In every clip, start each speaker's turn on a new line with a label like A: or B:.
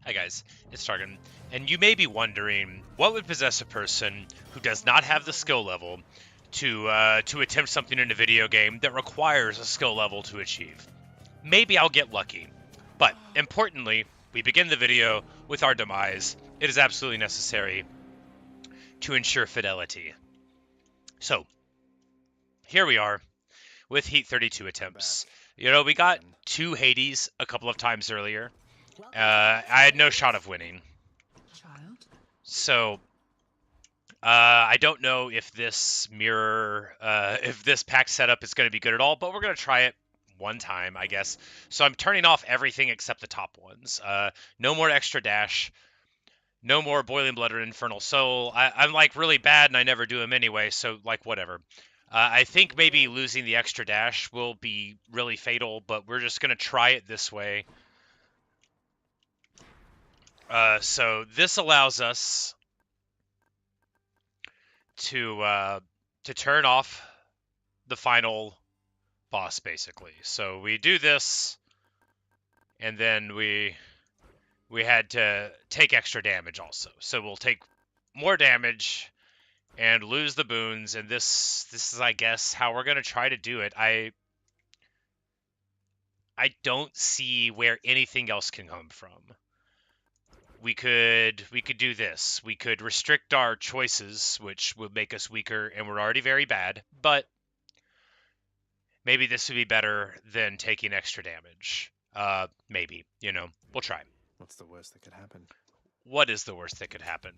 A: Hi guys, it's Targan, and you may be wondering what would possess a person who does not have the skill level to attempt something in a video game that requires a skill level to achieve. Maybe I'll get lucky, but importantly, we begin the video with our demise. It is absolutely necessary to ensure fidelity. So, here we are with Heat 32 attempts. You know, we got 2 Hades a couple of times earlier. I had no shot of winning. So, I don't know if this if this pack setup is going to be good at all, but we're going to try it one time, I guess. So I'm turning off everything except the top ones. No more extra dash. No more Boiling Blood or Infernal Soul. I'm like really bad and I never do them anyway, so like whatever. I think maybe losing the extra dash will be really fatal, but we're just going to try it this way. So this allows us to turn off the final boss, basically. So we do this, and then we had to take extra damage also. So we'll take more damage and lose the boons, and this is, I guess, how we're gonna try to do it. I don't see where anything else can come from. We could do this. We could restrict our choices, which would make us weaker, and we're already very bad. But maybe this would be better than taking extra damage. Maybe. You know, we'll try.
B: What's the worst that could happen?
A: What is the worst that could happen?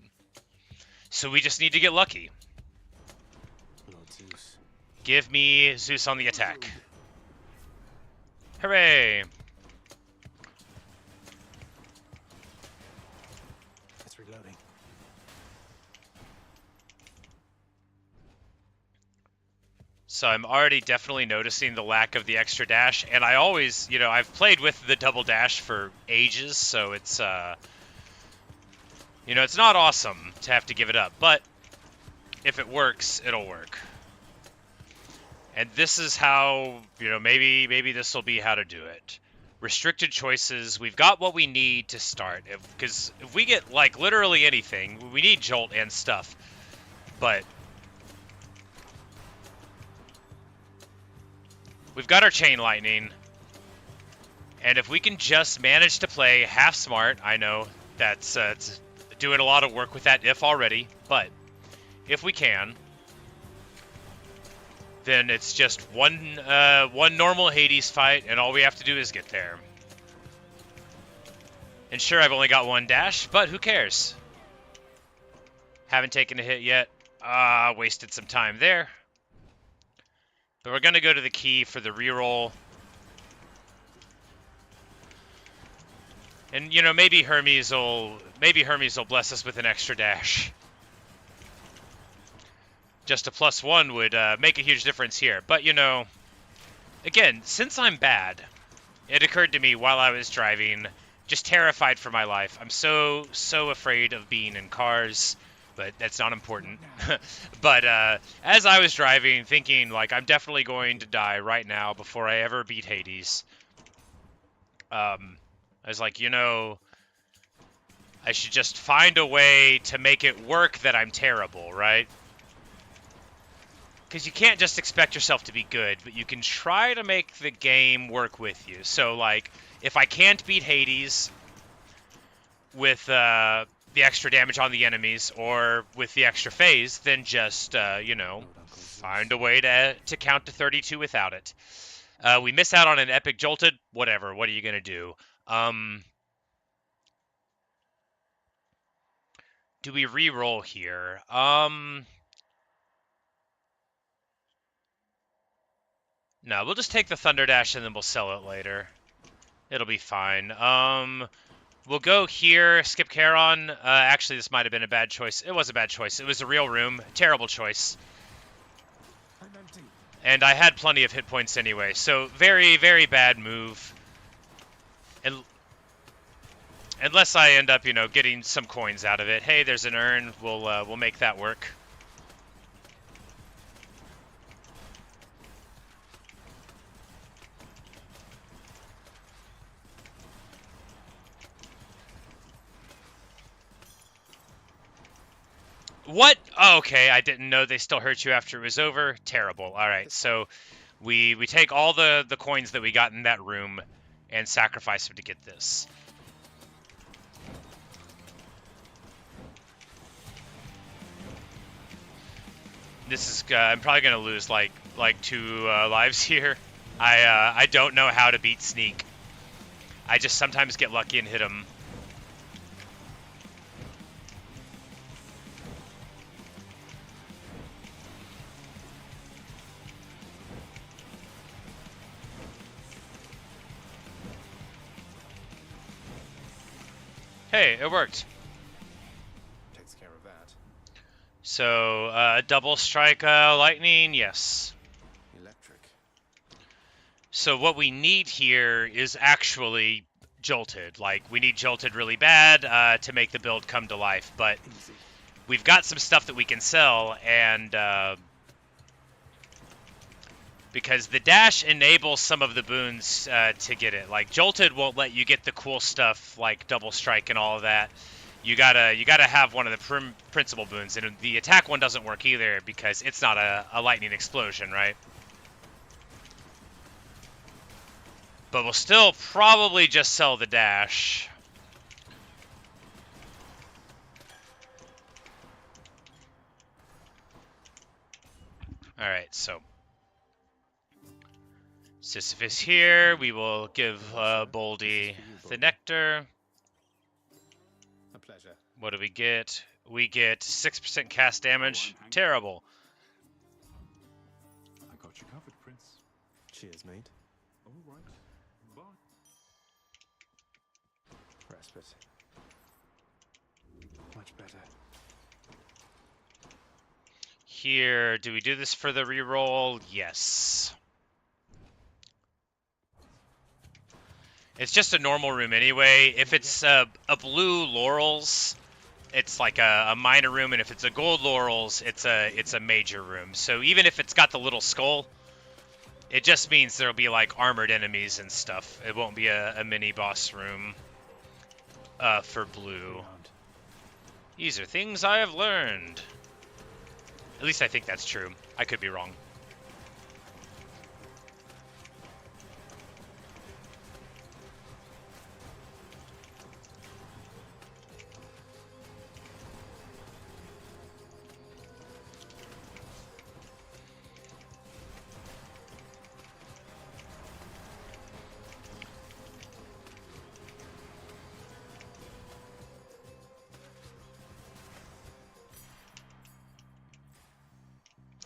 A: So we just need to get lucky.
B: Lord Zeus.
A: Give me Zeus on the attack. Hooray!
B: It's reloading.
A: So I'm already definitely noticing the lack of the extra dash, and I always, you know, I've played with the double dash for ages, so it's, you know, it's not awesome to have to give it up, but if it works, it'll work. And this is how, you know, maybe this will be how to do it. Restricted choices. We've got what we need to start. Because if we get, like, literally anything, we need Jolt and stuff. But we've got our Chain Lightning. And if we can just manage to play half smart, I know that's it's doing a lot of work with that if already. But if we can, then it's just one normal Hades fight, and all we have to do is get there. And sure, I've only got one dash, but who cares? Haven't taken a hit yet. Wasted some time there. But we're gonna go to the key for the reroll. And you know, maybe Hermes will bless us with an extra dash. Just a +1 would make a huge difference here. But, you know, again, since I'm bad, it occurred to me while I was driving, just terrified for my life. I'm so afraid of being in cars, but that's not important. But as I was driving, thinking, like, I'm definitely going to die right now before I ever beat Hades, I was like, you know, I should just find a way to make it work that I'm terrible, right? Because you can't just expect yourself to be good, but you can try to make the game work with you. So, like, if I can't beat Hades with the extra damage on the enemies or with the extra phase, then just, you know, find a way to count to 32 without it. We miss out on an epic jolted. Whatever. What are you going to do? Do we re-roll here? No, we'll just take the Thunder Dash and then we'll sell it later. It'll be fine. We'll go here, skip Charon. Actually, this might have been a bad choice. It was a bad choice. It was a real room. Terrible choice. And I had plenty of hit points anyway, so very, very bad move. And unless I end up, you know, getting some coins out of it. Hey, there's an urn. We'll make that work. What? Oh, okay, I didn't know they still hurt you after it was over. Terrible. All right,
B: This way.
A: so we take all the coins that we got in that room and sacrifice them to get this. This is I'm probably gonna lose like 2 lives here. I don't know how to beat sneak. I just sometimes get lucky and hit him. Hey, it worked.
B: Takes care of that.
A: So double strike lightning, yes.
B: Electric.
A: So what we need here is actually jolted. Like, we need jolted really bad to make the build come to life, but
B: Easy.
A: we've got some stuff that we can sell, and because the dash enables some of the boons to get it. Like, jolted won't let you get the cool stuff like double strike and all of that. You gotta have one of the principal boons, and the attack one doesn't work either because it's not a lightning explosion, right? But we'll still probably just sell the dash. Alright, so Sisyphus here. We will give Boldy the nectar.
B: A pleasure.
A: What do we get? We get 6% cast damage. Terrible.
C: I got you covered, Prince.
B: Cheers, mate.
C: All right. Bye.
B: Respite. Much better.
A: Here, do we do this for the reroll? Yes. It's just a normal room anyway. If it's a blue laurels, it's like a minor room, and if it's a gold laurels, it's a major room. So even if it's got the little skull, it just means there'll be like armored enemies and stuff. It won't be a mini boss room for blue. These are things I have learned. At least I think that's true. I could be wrong.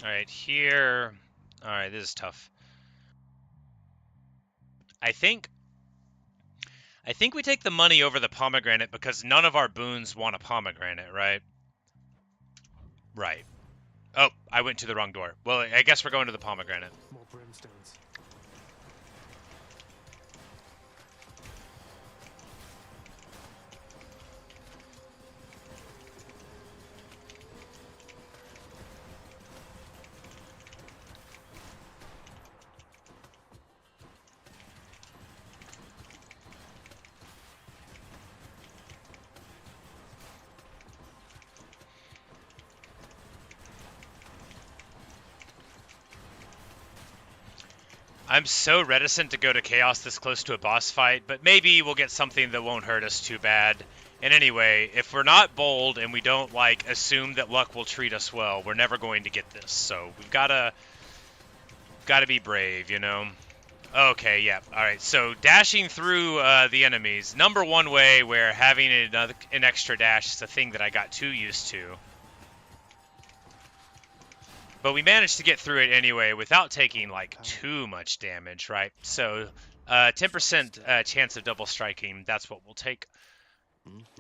A: Alright, here... Alright, this is tough. I think we take the money over the pomegranate because none of our boons want a pomegranate, right? Right. Oh, I went to the wrong door. Well, I guess we're going to the pomegranate.
B: More brimstones.
A: I'm so reticent to go to Chaos this close to a boss fight, but maybe we'll get something that won't hurt us too bad. And anyway, if we're not bold and we don't, like, assume that luck will treat us well, we're never going to get this. So we've gotta be brave, you know? Okay, yeah. Alright, so dashing through the enemies. Number one way where having an extra dash is a thing that I got too used to. But we managed to get through it anyway without taking, like, too much damage, right? So, 10% chance of double striking, that's what we'll take.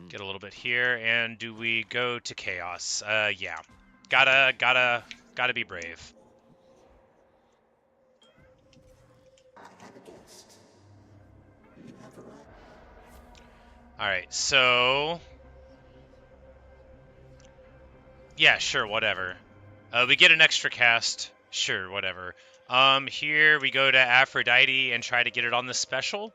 A: Get a little bit here, and do we go to Chaos? Yeah. Gotta be brave. Alright, so... Yeah, sure, whatever. We get an extra cast. Sure, whatever. Here we go to Aphrodite and try to get it on the special.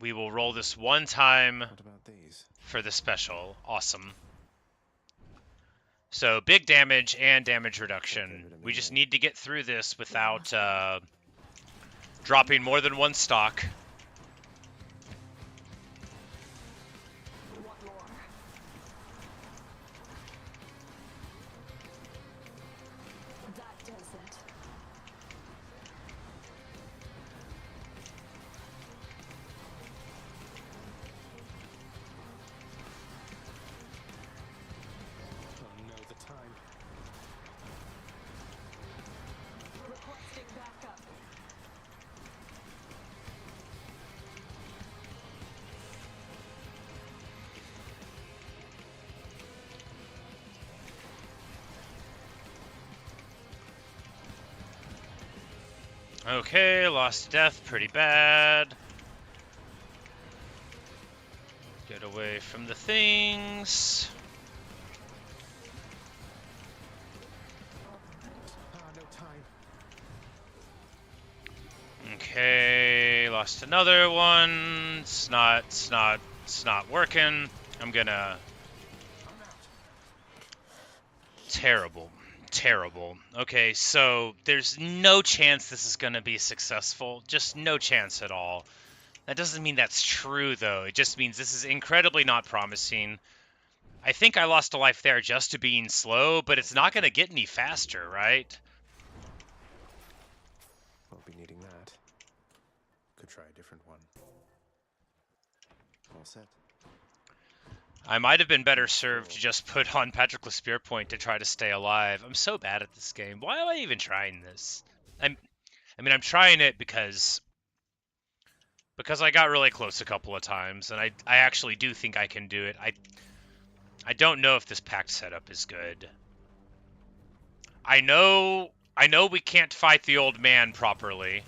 A: we will roll this one time
B: What about these?
A: for the special. Awesome. So big damage and damage reduction. We just need to get through this without dropping more than one stock.
D: That does it.
B: Oh no, the time.
D: Requesting backup.
A: Okay, lost to death, pretty bad. Get away from the things.
B: No time.
A: Okay, lost another one. It's not working. I'm gonna. Terrible. Terrible. Okay, so there's no chance this is gonna be successful. Just no chance at all. That doesn't mean that's true, though. It just means this is incredibly not promising. I think I lost a life there just to being slow, but it's not gonna get any faster, right?
B: Won't be needing that. Could try a different one. All set.
A: I might have been better served to just put on Patroclus Spear Point to try to stay alive. I'm so bad at this game. Why am I even trying this? I'm trying it because I got really close a couple of times, and I actually do think I can do it. I don't know if this pact setup is good. I know we can't fight the old man properly.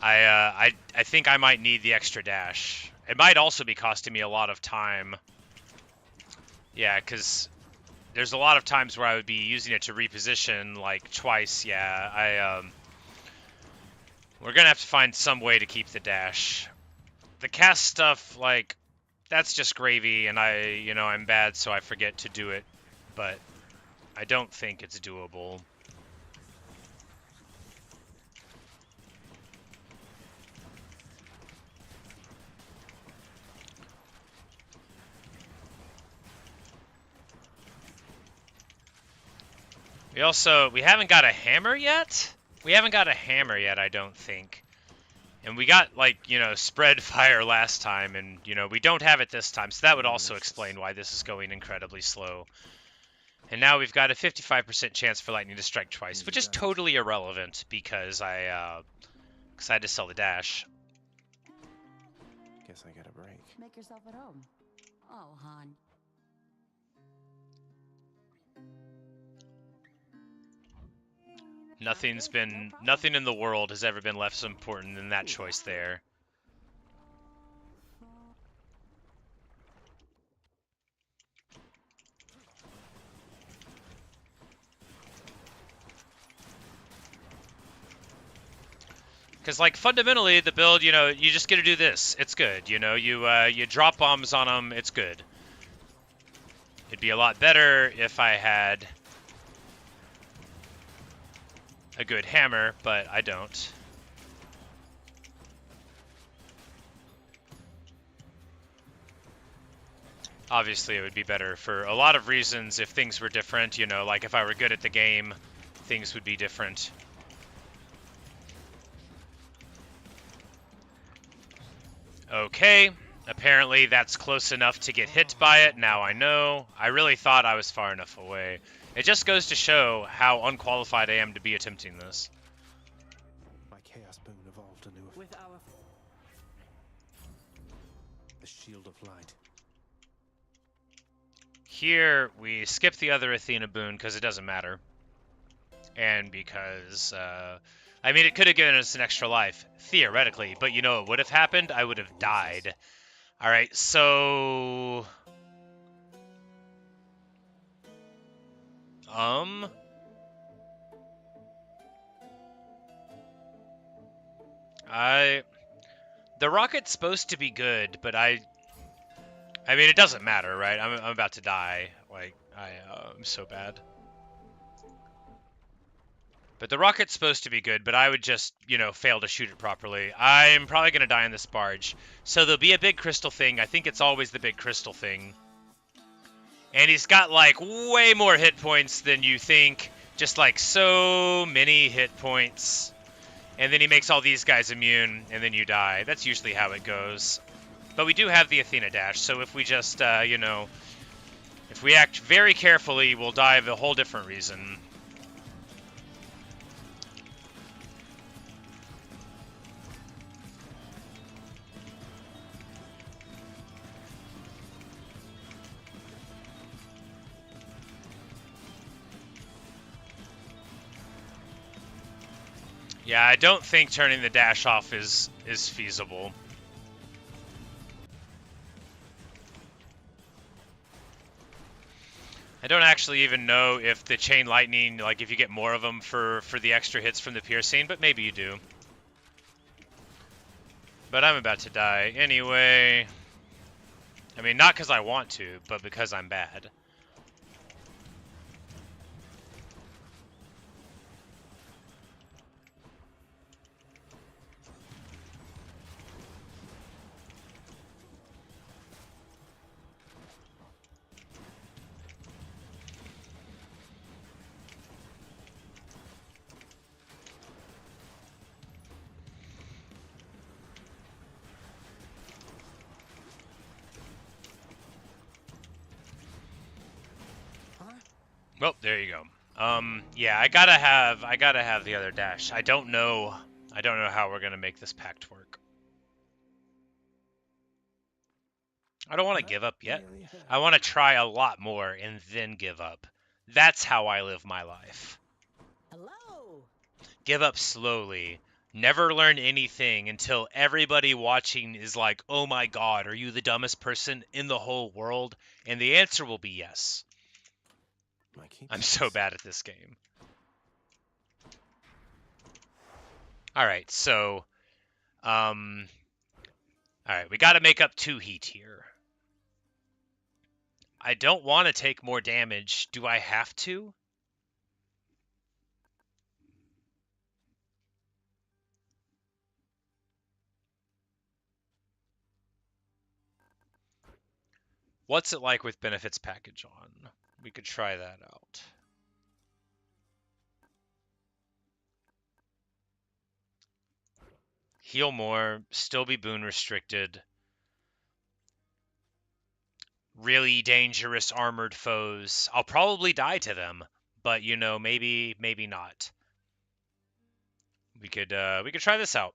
A: I think I might need the extra dash. It might also be costing me a lot of time. Yeah, because there's a lot of times where I would be using it to reposition, like, twice. Yeah, we're gonna have to find some way to keep the dash. The cast stuff, like, that's just gravy, and I'm bad, so I forget to do it. But I don't think it's doable. We haven't got a hammer yet? We haven't got a hammer yet, I don't think. And we got, like, spread fire last time, and, we don't have it this time, so that would also explain why this is going incredibly slow. And now we've got a 55% chance for lightning to strike twice, which is totally irrelevant because I had to sell the dash.
B: Guess I get a break.
D: Make yourself at home. Oh, hon.
A: Nothing in the world has ever been less important than that choice there. Because, like, fundamentally, the build, you just get to do this. It's good, You drop bombs on them, it's good. It'd be a lot better if I had a good hammer, but I don't. Obviously, it would be better for a lot of reasons if things were different, like if I were good at the game, things would be different. Okay, apparently that's close enough to get hit by it, now I know. I really thought I was far enough away. It just goes to show how unqualified I am to be attempting this.
B: My chaos boon evolved anew.
D: With our
B: The shield of light.
A: Here, we skip the other Athena boon because it doesn't matter. And because, it could have given us an extra life, theoretically, but what would have happened? I would have died. Alright, so... The rocket's supposed to be good, but I mean, it doesn't matter, right? I'm about to die. Like, I'm so bad. But the rocket's supposed to be good, but I would just, you know, fail to shoot it properly. I'm probably going to die in this barge. So there'll be a big crystal thing. I think it's always the big crystal thing. And he's got, like, way more hit points than you think. Just, like, so many hit points. And then he makes all these guys immune, and then you die. That's usually how it goes. But we do have the Athena dash, so if we just, you know, if we act very carefully, we'll die of a whole different reason. Yeah, I don't think turning the dash off is feasible. I don't actually even know if the chain lightning, like if you get more of them for the extra hits from the piercing, but maybe you do. But I'm about to die anyway. I mean, not because I want to, but because I'm bad. Well, there you go. Yeah, I gotta have the other dash. I don't know how we're gonna make this pact work. I don't want to give up yet. I want to try a lot more and then give up. That's how I live my life.
D: Hello.
A: Give up slowly. Never learn anything until everybody watching is like, "Oh my God, are you the dumbest person in the whole world?" And the answer will be yes. I'm so bad at this game. Alright, so... Alright, we gotta make up 2 heat here. I don't want to take more damage. Do I have to? What's it like with benefits package on? We could try that out. Heal more, still be boon restricted. Really dangerous armored foes. I'll probably die to them, but you know, maybe not. We could try this out.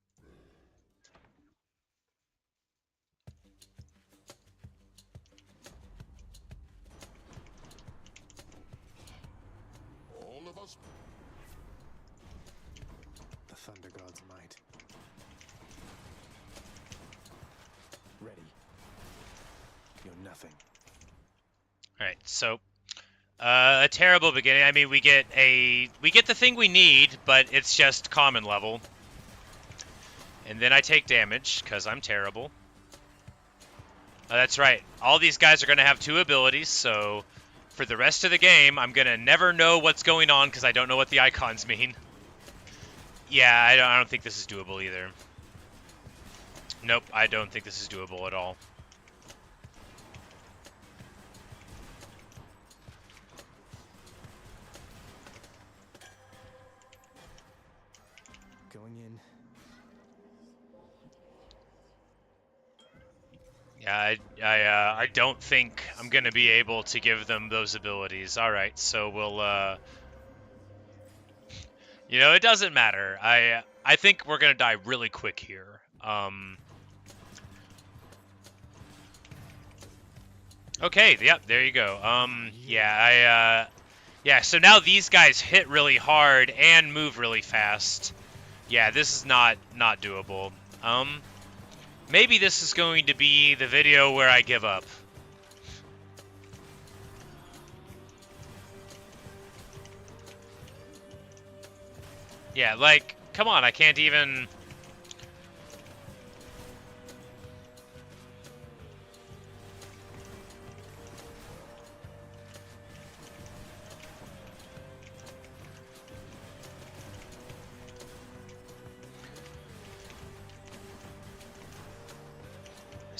B: All of us. The Thunder God's might. Ready. You're nothing.
A: Alright, so a terrible beginning. I mean, we get the thing we need, but it's just common level. And then I take damage, because I'm terrible. That's right. All these guys are going to have 2 abilities, so for the rest of the game, I'm going to never know what's going on, because I don't know what the icons mean. Yeah, I don't think this is doable either. Nope, I don't think this is doable at all.
B: Going in.
A: Yeah, I don't think I'm gonna be able to give them those abilities. All right, so we'll you know, it doesn't matter. I think we're gonna die really quick here. Okay, yep, there you go. Yeah, yeah, so now these guys hit really hard and move really fast. Yeah, this is not doable. Maybe this is going to be the video where I give up. Yeah, like, come on, I can't even...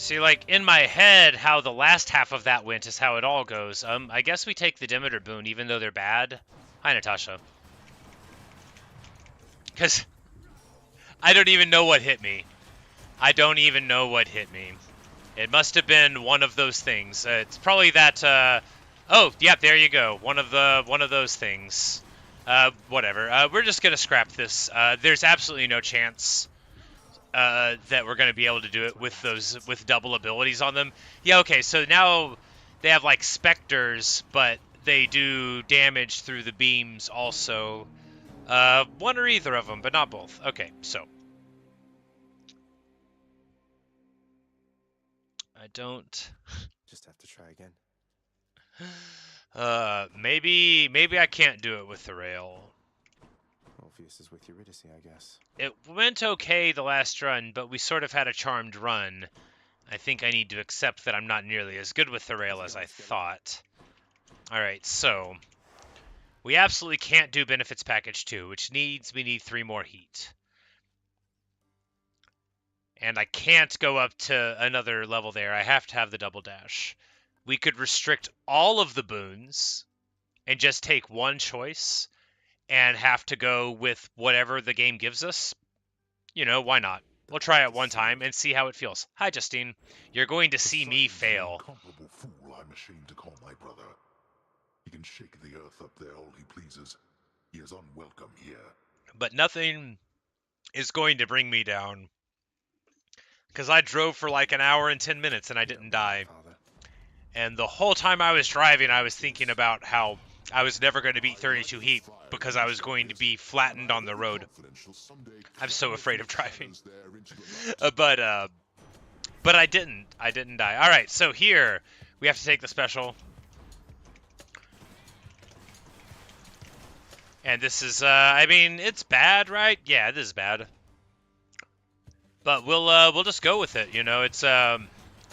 A: See, like, in my head, how the last half of that went is how it all goes. I guess we take the Demeter boon, even though they're bad. Hi, Natasha. Because I don't even know what hit me. I don't even know what hit me. It must have been one of those things. It's probably that, oh, yeah, there you go. One of those things. Whatever. We're just gonna scrap this. There's absolutely no chance that we're gonna be able to do it with double abilities on them. Yeah, okay, so now they have like specters, but they do damage through the beams also. One or either of them, but not both. Okay, so I don't.
B: Just have to try again.
A: Maybe I can't do it with the rail.
B: Orpheus is with Eurydice, I guess.
A: It went okay the last run, but we sort of had a charmed run. I think I need to accept that I'm not nearly as good with the rail as I thought. Alright, so we absolutely can't do Benefits Package 2, which means we need 3 more heat. And I can't go up to another level there. I have to have the double dash. We could restrict all of the boons and just take one choice and have to go with whatever the game gives us. You know, why not? We'll try it one time and see how it feels. Hi, Justine. You're going to see me fail.
E: Incomparable fool I'm ashamed to call my brother. He can shake the earth up there all he pleases. He is unwelcome here.
A: But nothing is going to bring me down. Because I drove for like an hour and 10 minutes and I didn't die. And the whole time I was driving, I was thinking about how I was never going to beat 32 heat because I was going to be flattened on the road. I'm so afraid of driving. But I didn't. I didn't die. All right, so here we have to take the special. And this is, I mean, it's bad, right? Yeah, it is bad. But we'll just go with it, you know. It's oh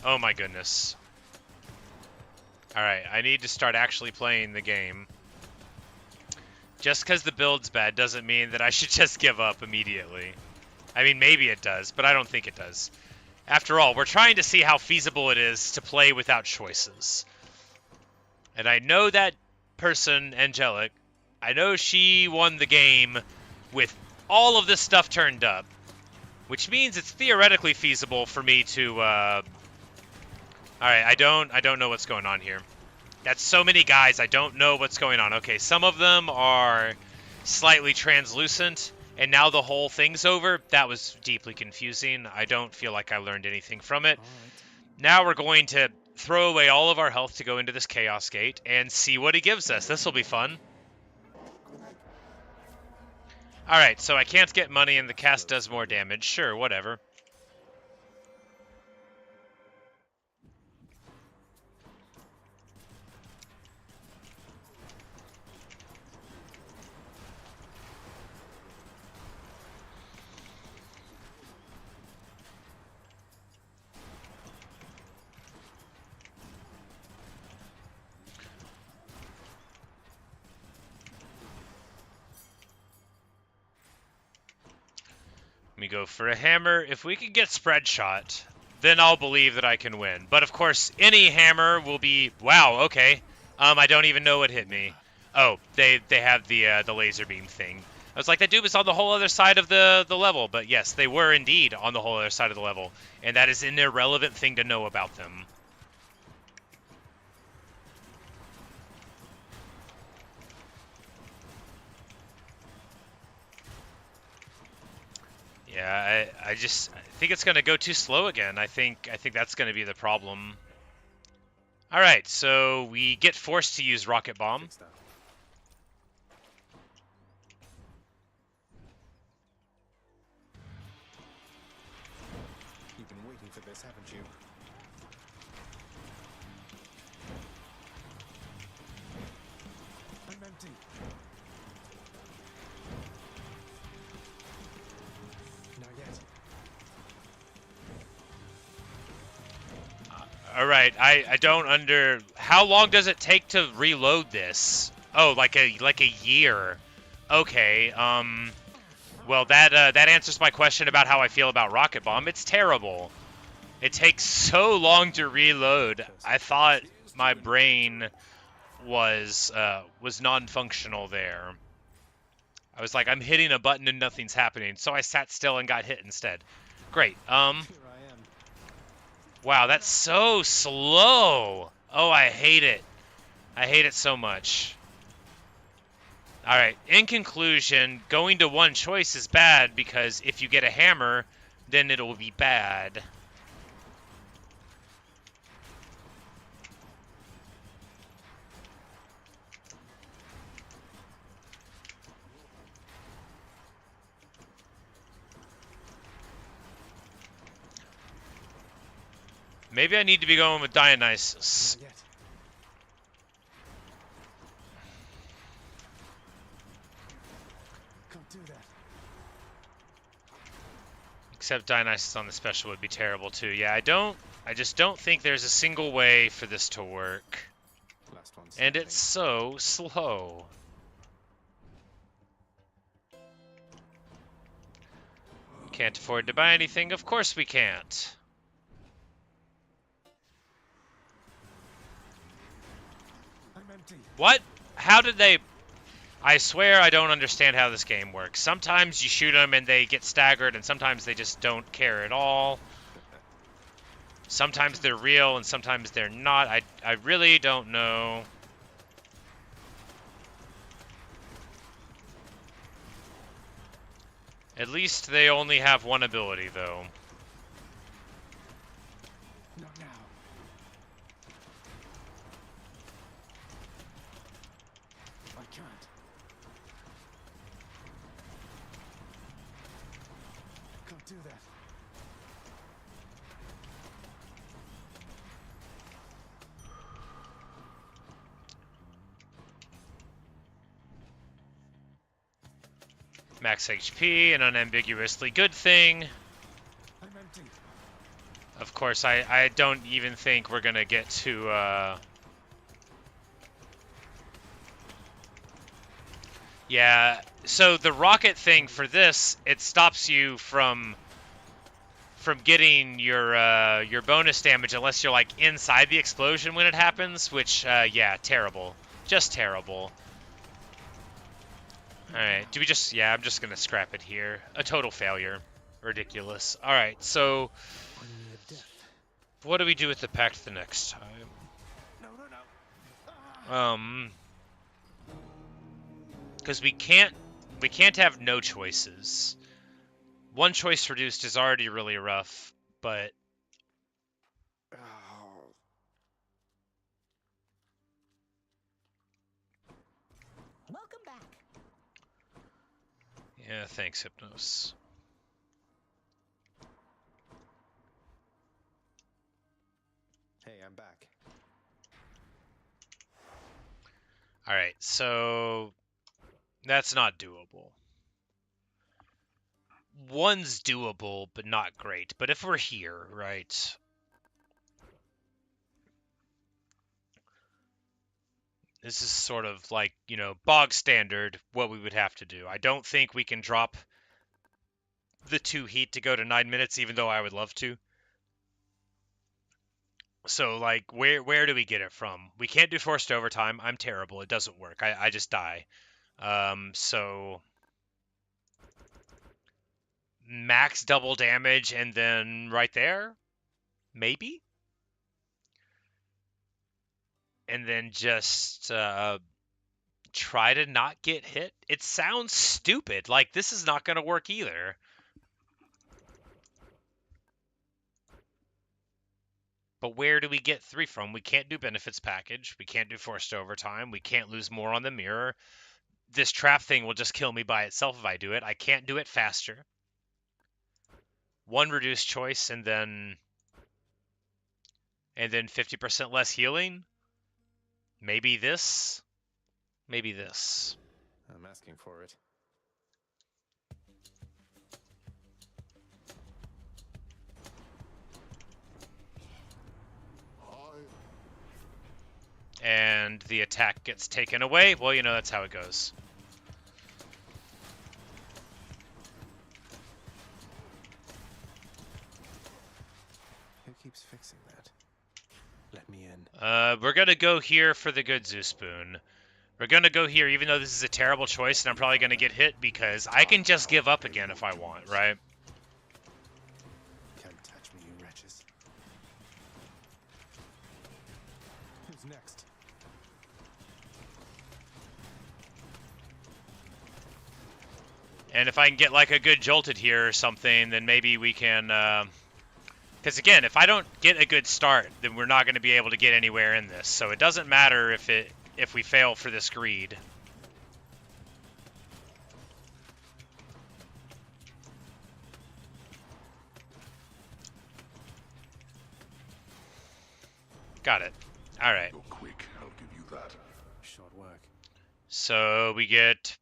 A: my goodness. All right, I need to start actually playing the game. Just because the build's bad doesn't mean that I should just give up immediately. I mean, maybe it does, but I don't think it does. After all, we're trying to see how feasible it is to play without choices. And I know that person, Angelic, I know she won the game with all of this stuff turned up. Which means it's theoretically feasible for me to, Alright, I don't know what's going on here. That's so many guys, I don't know what's going on. Okay, some of them are slightly translucent, and now the whole thing's over. That was deeply confusing. I don't feel like I learned anything from it. Now we're going to throw away all of our health to go into this Chaos Gate and see what he gives us. This will be fun. Alright, so I can't get money and the cast does more damage. Sure, whatever. Let me go for a hammer. If we can get spread shot, then I'll believe that I can win. But of course, any hammer will be... Wow, okay. I don't even know what hit me. Oh, they have the laser beam thing. I was like, that dude was on the whole other side of the level. But yes, they were indeed on the whole other side of the level. And that is an irrelevant thing to know about them. Yeah, I think it's going to go too slow again. I think that's going to be the problem. All right, so we get forced to use Rocket Bomb.
B: You've been waiting for this, haven't you? I'm empty. Not yet.
A: All right, I don't under... How long does it take to reload this? Oh, like a year. Okay, well, that answers my question about how I feel about Rocket Bomb. It's terrible. It takes so long to reload. I thought my brain was non-functional there. I was like, I'm hitting a button and nothing's happening, so I sat still and got hit instead. Great.
B: Here I am.
A: Wow, that's so slow. Oh, I hate it. I hate it so much. All right. In conclusion, going to one choice is bad because if you get a hammer, then it'll be bad. Maybe I need to be going with Dionysus.
B: Not yet. Can't do that.
A: Except Dionysus on the special would be terrible too. Yeah, I just don't think there's a single way for this to work.
B: Last one.
A: And it's so slow. Can't afford to buy anything? Of course we can't.
B: I'm empty.
A: What? How did they... I swear I don't understand how this game works. Sometimes you shoot them and they get staggered, and sometimes they just don't care at all. Sometimes they're real and sometimes they're not. I really don't know. At least they only have one ability, though.
B: Not now. I can't. Can't do that.
A: Max HP, an unambiguously good thing.
B: I'm empty.
A: Of course, I don't even think we're gonna get to, Yeah, so the rocket thing for this, it stops you from getting your bonus damage unless you're, like, inside the explosion when it happens, which, yeah, terrible. Just terrible. Alright, do we just... Yeah, I'm just gonna scrap it here. A total failure. Ridiculous. Alright, so...
B: I'm near death.
A: What do we do with the pact the next time?
B: No, no, no.
A: Because we can't have no choices. One choice reduced is already really rough, but...
B: Oh.
D: Welcome back.
A: Yeah, thanks, Hypnos.
B: Hey, I'm back.
A: Alright, so... That's not doable. One's doable, but not great. But if we're here, right... This is sort of like, you know, bog standard, what we would have to do. I don't think we can drop the 2 heat to go to 9 minutes, even though I would love to. So, like, where do we get it from? We can't do forced overtime. I'm terrible. It doesn't work. I just die. So... Max double damage and then right there? Maybe? And then just try to not get hit. It sounds stupid. Like, this is not going to work either. But where do we get 3 from? We can't do benefits package. We can't do forced overtime. We can't lose more on the mirror. This trap thing will just kill me by itself if I do it. I can't do it faster. 1 reduced choice and then 50% less healing. Maybe this. Maybe this.
B: I'm asking for it.
A: And the attack gets taken away. Well, you know, that's how it goes.
B: Here keeps fixing that. Let me in.
A: We're gonna go here for the good Zeus Spoon. We're gonna go here, even though this is a terrible choice, and I'm probably gonna get hit because I can just give up again if I want, right?
B: Can't touch me, you wretches. Who's next?
A: And if I can get like a good jolted here or something, then maybe we can. Because again, if I don't get a good start, then we're not going to be able to get anywhere in this. So it doesn't matter if we fail for this greed. Got it. All right.
E: You're quick, I'll give you that.
B: Short work.
A: So we get.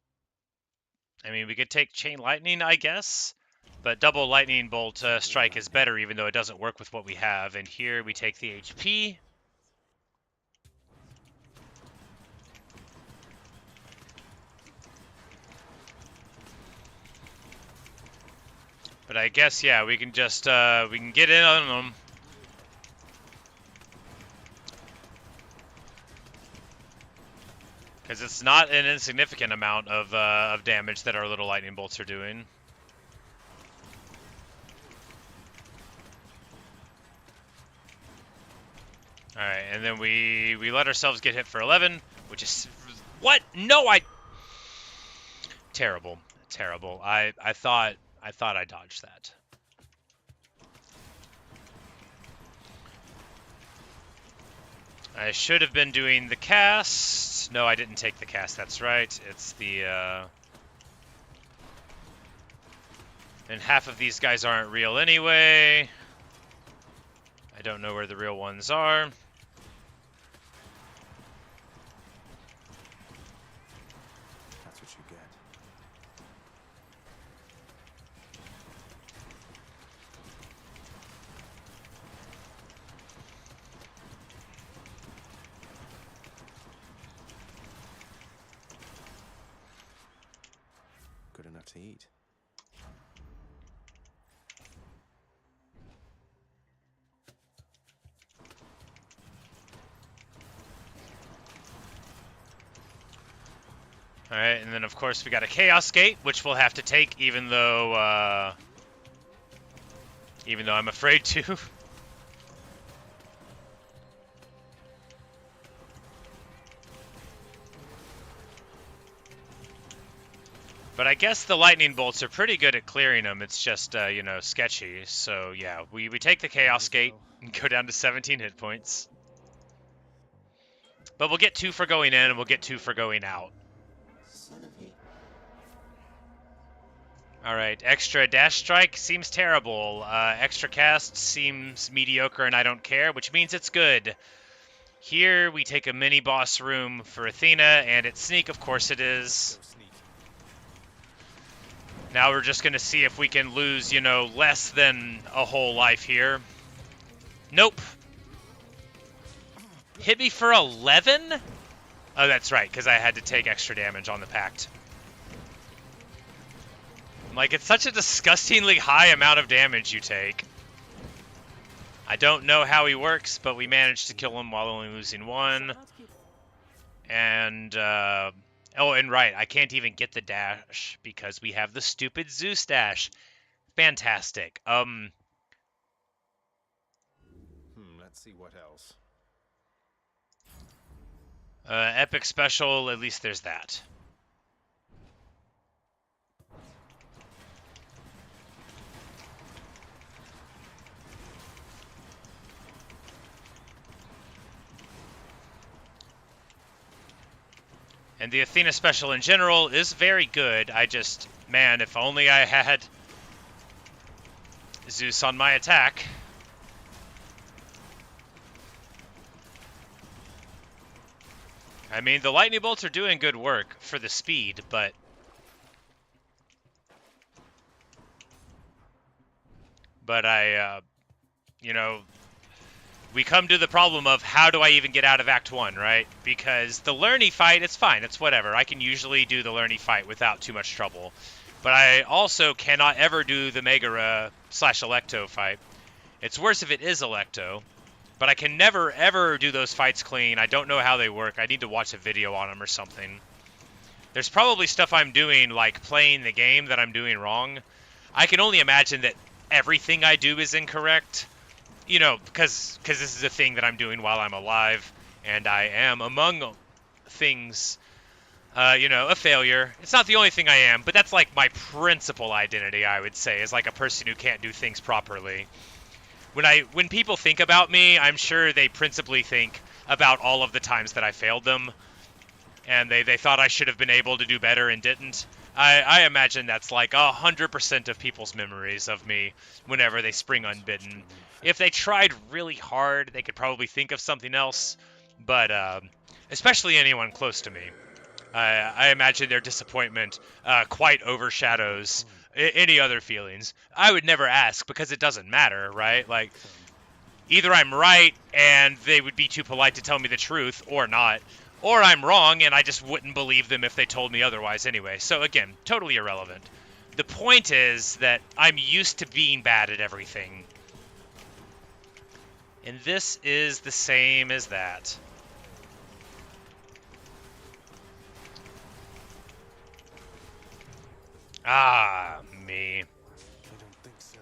A: I mean, we could take Chain Lightning, I guess. But double Lightning Bolt Strike is better, even though it doesn't work with what we have. And here we take the HP. But I guess, yeah, we can just, we can get in on them. Because it's not an insignificant amount of damage that our little lightning bolts are doing. Alright, and then we let ourselves get hit for 11, which is... What? No, Terrible. Terrible. I thought I dodged that. I should have been doing the cast. No, I didn't take the cast, that's right. It's the, And half of these guys aren't real anyway. I don't know where the real ones are.
B: That's what you get. Good enough to eat.
A: Alright, and then of course we got a Chaos Gate, which we'll have to take, even though I'm afraid to. But I guess the lightning bolts are pretty good at clearing them. It's just, you know, sketchy. So yeah, we take the Chaos Gate and go down to 17 hit points. But we'll get 2 for going in, and we'll get 2 for going out. Alright, extra dash strike seems terrible. Extra cast seems mediocre and I don't care, which means it's good. Here we take a mini boss room for Athena, and it's sneak, of course it is. Now we're just going to see if we can lose, you know, less than a whole life here. Nope. Hit me for 11? Oh, that's right, because I had to take extra damage on the Pact. Like, it's such a disgustingly high amount of damage you take. I don't know how he works, but we managed to kill him while only losing 1. And, oh, and right, I can't even get the dash because we have the stupid Zeus dash. Fantastic.
B: Let's see what else.
A: Epic special, at least there's that. And the Athena special in general is very good. I just, man, if only I had Zeus on my attack. I mean, the lightning bolts are doing good work for the speed, but you know, we come to the problem of how do I even get out of Act 1, right? Because the Lerny fight, it's fine, it's whatever. I can usually do the Lerny fight without too much trouble. But I also cannot ever do the Megara / Electo fight. It's worse if it is Electo, but I can never, ever do those fights clean. I don't know how they work. I need to watch a video on them or something. There's probably stuff I'm doing, like playing the game, that I'm doing wrong. I can only imagine that everything I do is incorrect, you know, because this is a thing that I'm doing while I'm alive, and I am, among things, you know, a failure. It's not the only thing I am, but that's like my principal identity, I would say, is like a person who can't do things properly. When people think about me, I'm sure they principally think about all of the times that I failed them, and they thought I should have been able to do better and didn't. I imagine that's like 100% of people's memories of me whenever they spring unbidden. If they tried really hard, they could probably think of something else, but especially anyone close to me. I imagine their disappointment quite overshadows any other feelings. I would never ask because it doesn't matter, right? Like, either I'm right and they would be too polite to tell me the truth, or not. Or I'm wrong, and I just wouldn't believe them if they told me otherwise anyway. So again, totally irrelevant. The point is that I'm used to being bad at everything. And this is the same as that. Ah, me.
B: I don't think so.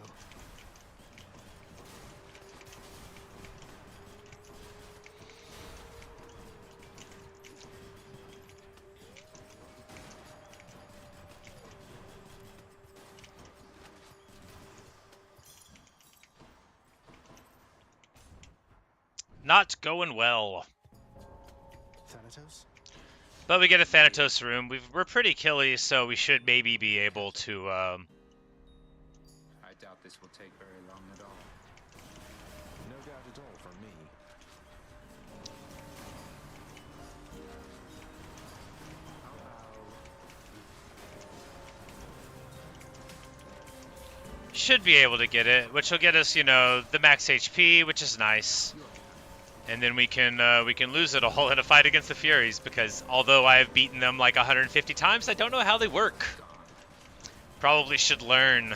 A: Not going well.
B: Thanatos?
A: But we get a Thanatos room. We're pretty killy, so we should maybe be able to...
F: I doubt this will take very long at all.
B: No doubt at all for me.
A: should be able to get it, which will get us, you know, the max HP, which is nice. And then we can lose it all in a fight against the Furies, because although I have beaten them like 150 times, I don't know how they work. Probably should learn.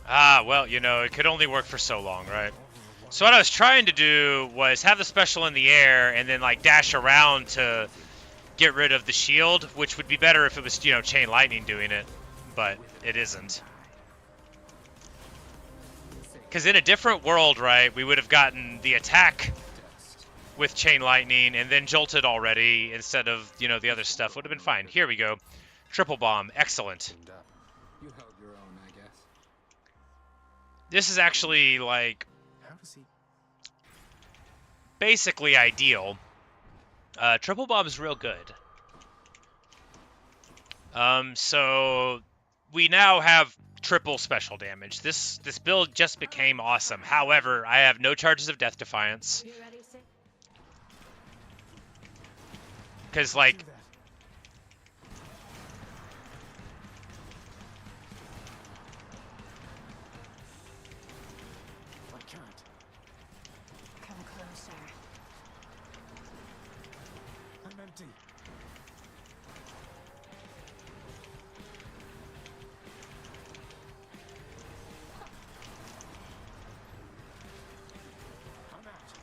A: Ah, well, you know, it could only work for so long, right? So what I was trying to do was have the special in the air and then, like, dash around to get rid of the shield, which would be better if it was, you know, Chain Lightning doing it, but it isn't. Because in a different world, right, we would have gotten the attack with Chain Lightning and then jolted already instead of, you know, the other stuff. Would have been fine. Here we go. Triple Bomb. Excellent.
F: You held your own, I guess.
A: This is actually, like,
B: How does he?
A: basically ideal. Triple Bomb's real good. So we now have triple special damage. This build just became awesome. However, I have no charges of Death Defiance.
D: You ready, Sid?
A: Because, like,
B: I can't.
D: Come closer.
B: I'm empty. I'm out.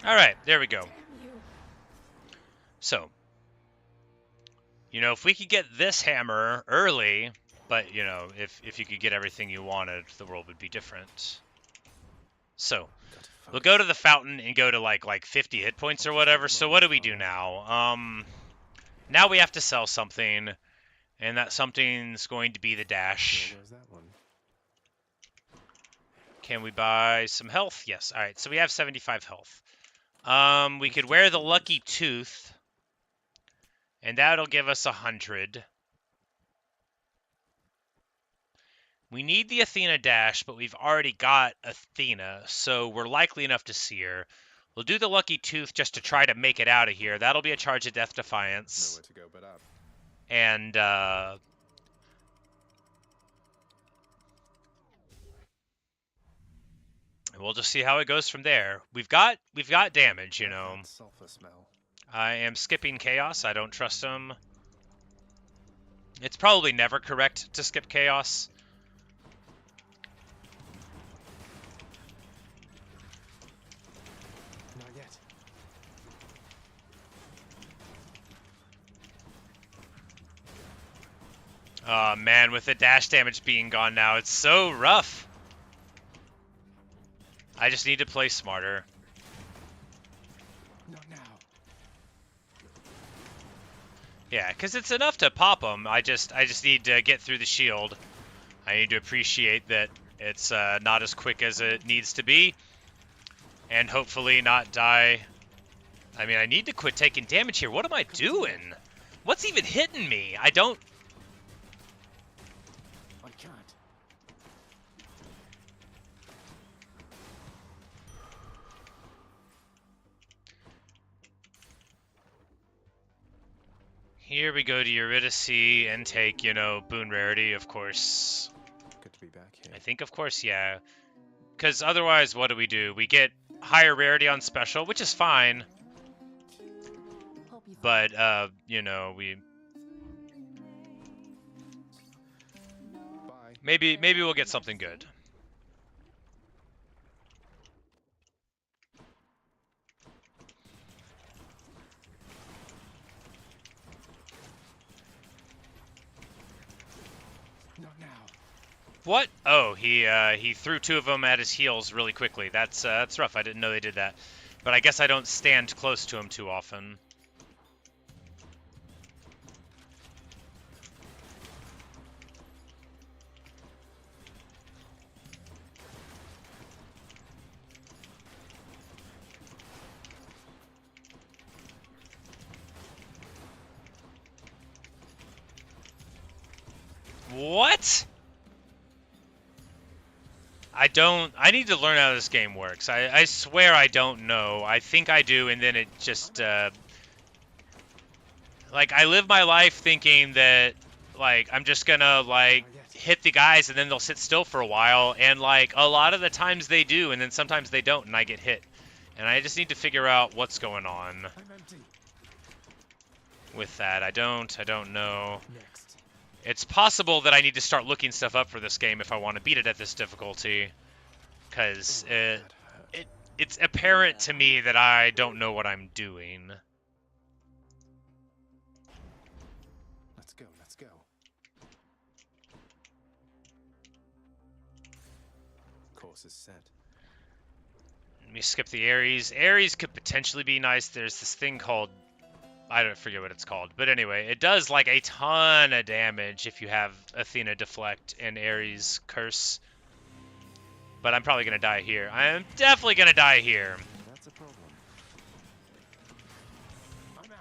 A: all right, there we go.
D: Damn you.
A: So, you know, if we could get this hammer early, but, you know, if you could get everything you wanted, the world would be different. So, we'll go to the fountain and go to, like 50 hit points or whatever. So what do we do now? Now we have to sell something, and that something's going to be the dash.
B: There goes that one.
A: Can we buy some health? Yes. All right, so we have 75 health. We could wear the lucky tooth, and that'll give us 100. We need the Athena dash, but we've already got Athena, so we're likely enough to see her. We'll do the lucky tooth just to try to make it out of here. That'll be a charge of Death Defiance.
B: Nowhere to go but up.
A: And we'll just see how it goes from there. We've got damage, you know.
B: That sulfur smell.
A: I am skipping Chaos. I don't trust him. It's probably never correct to skip Chaos.
B: Not yet.
A: Oh man, with the dash damage being gone now, it's so rough. I just need to play smarter.
B: Not now.
A: Yeah, because it's enough to pop them. I just need to get through the shield. I need to appreciate that it's not as quick as it needs to be. And hopefully not die. I mean, I need to quit taking damage here. What am I doing? What's even hitting me? I don't...
B: I can't.
A: Here we go to Eurydice and take, you know, Boon Rarity, of course.
B: Good to be back here.
A: I think, of course, yeah. Because otherwise, what do? We get higher rarity on special, which is fine.
D: Hope you
A: But, you know, we...
B: Bye.
A: Maybe we'll get something good.
B: Not now.
A: What? Oh, he threw 2 of them at his heels really quickly. That's rough. I didn't know they did that. But I guess I don't stand close to him too often. What? I need to learn how this game works. I swear I don't know. I think I do, and then it just, like, I live my life thinking that, like, I'm just gonna, like, hit the guys and then they'll sit still for a while, and, like, a lot of the times they do, and then sometimes they don't, and I get hit. And I just need to figure out what's going on
B: I'm empty.
A: with that. I don't know.
B: Next.
A: It's possible that I need to start looking stuff up for this game if I want to beat it at this difficulty. Because
B: That hurt.
A: it's apparent to me that I don't know what I'm doing.
B: Let's go. Let's go. Course is set.
A: Let me skip the Eris. Eris could potentially be nice. There's this thing called... I don't forget what it's called. But anyway, it does like a ton of damage if you have Athena Deflect and Eris Curse. But I'm probably going to die here. I am definitely going to die here.
B: That's a problem. I'm out.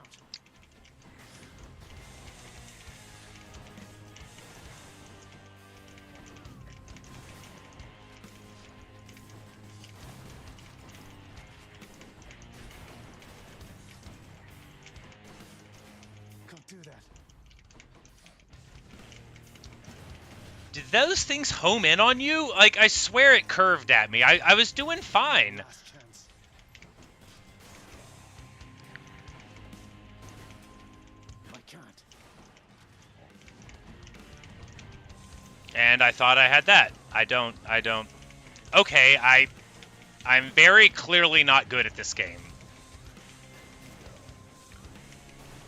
B: Can't do that.
A: Did those things home in on you? Like, I swear it curved at me. I was doing fine.
B: Last chance. I can't.
A: And I thought I had that. I don't. Okay, I'm very clearly not good at this game.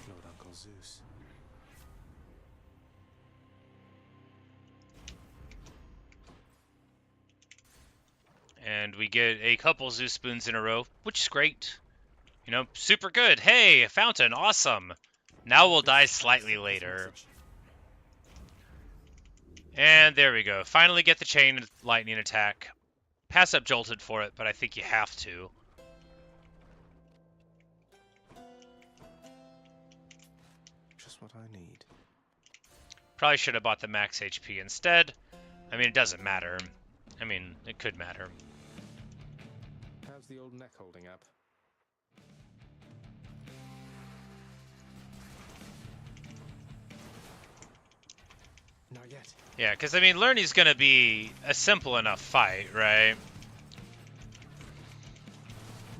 B: Lord Uncle Zeus.
A: And we get a couple Zeus spoons in a row, which is great. You know, super good. Hey, a fountain, awesome. Now we'll die slightly later. And there we go. Finally get the chain lightning attack. Pass up jolted for it, but I think you have to.
B: just what I need.
A: Probably should have bought the max HP instead. I mean, it doesn't matter. I mean, it could matter.
B: How's the old neck holding up? Not yet.
A: Yeah, because, I mean, Lerny's going to be a simple enough fight, right?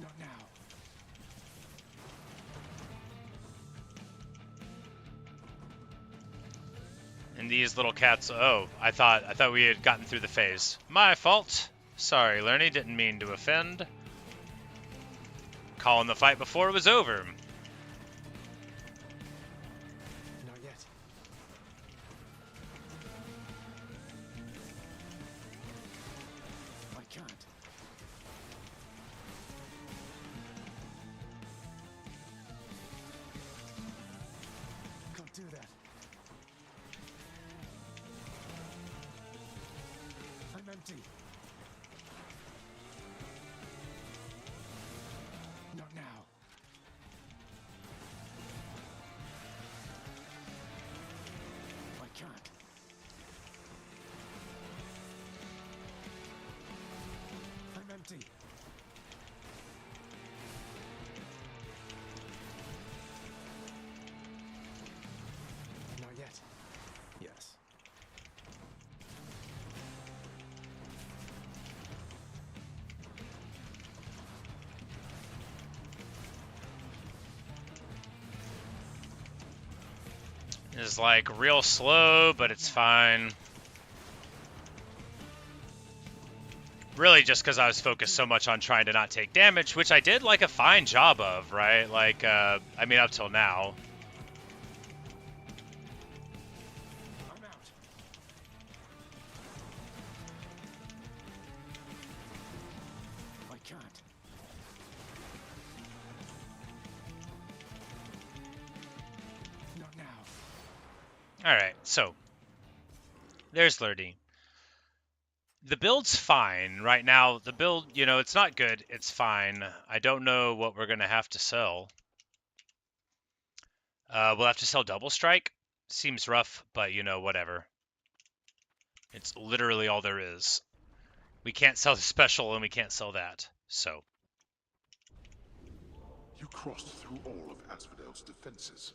B: Not now.
A: And these little cats... Oh, I thought we had gotten through the phase. My fault. Sorry, Lerny, didn't mean to offend. Calling the fight before it was over.
B: Not yet. I can't. Can't do that. I'm empty. Not now. I can't. I'm empty. Not yet. Yes.
A: It's like real slow, but it's fine. Really just because I was focused so much on trying to not take damage, which I did like a fine job of, right? Like, I mean, up till now.
B: I'm out. I can't. Not now.
A: Alright, so. There's Lurdy. The build's fine right now. The build, you know, it's not good. It's fine. I don't know what we're going to have to sell. We'll have to sell Double Strike. Seems rough, but, you know, whatever. It's literally all there is. We can't sell the special and we can't sell that. So.
E: You crossed through all of Asphodel's defenses.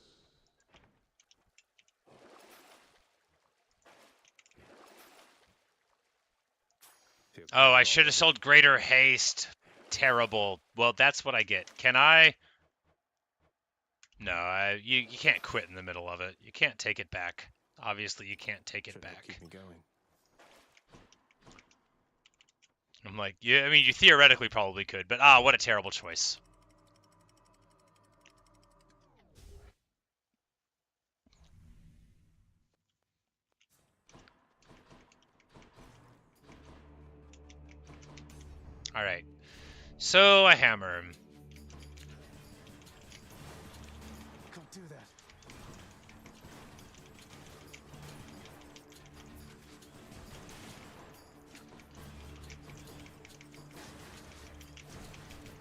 B: Feels
A: Oh, I
B: like
A: should have sold Greater Haste. Terrible. Well, that's what I get. Can I? No, you can't quit in the middle of it. You can't take it back. Obviously, you can't take it
B: Shouldn't have
A: back.
B: keep me going.
A: I'm like, yeah, I mean, you theoretically probably could, but what a terrible choice. All right. So, a hammer.
B: Can't do that.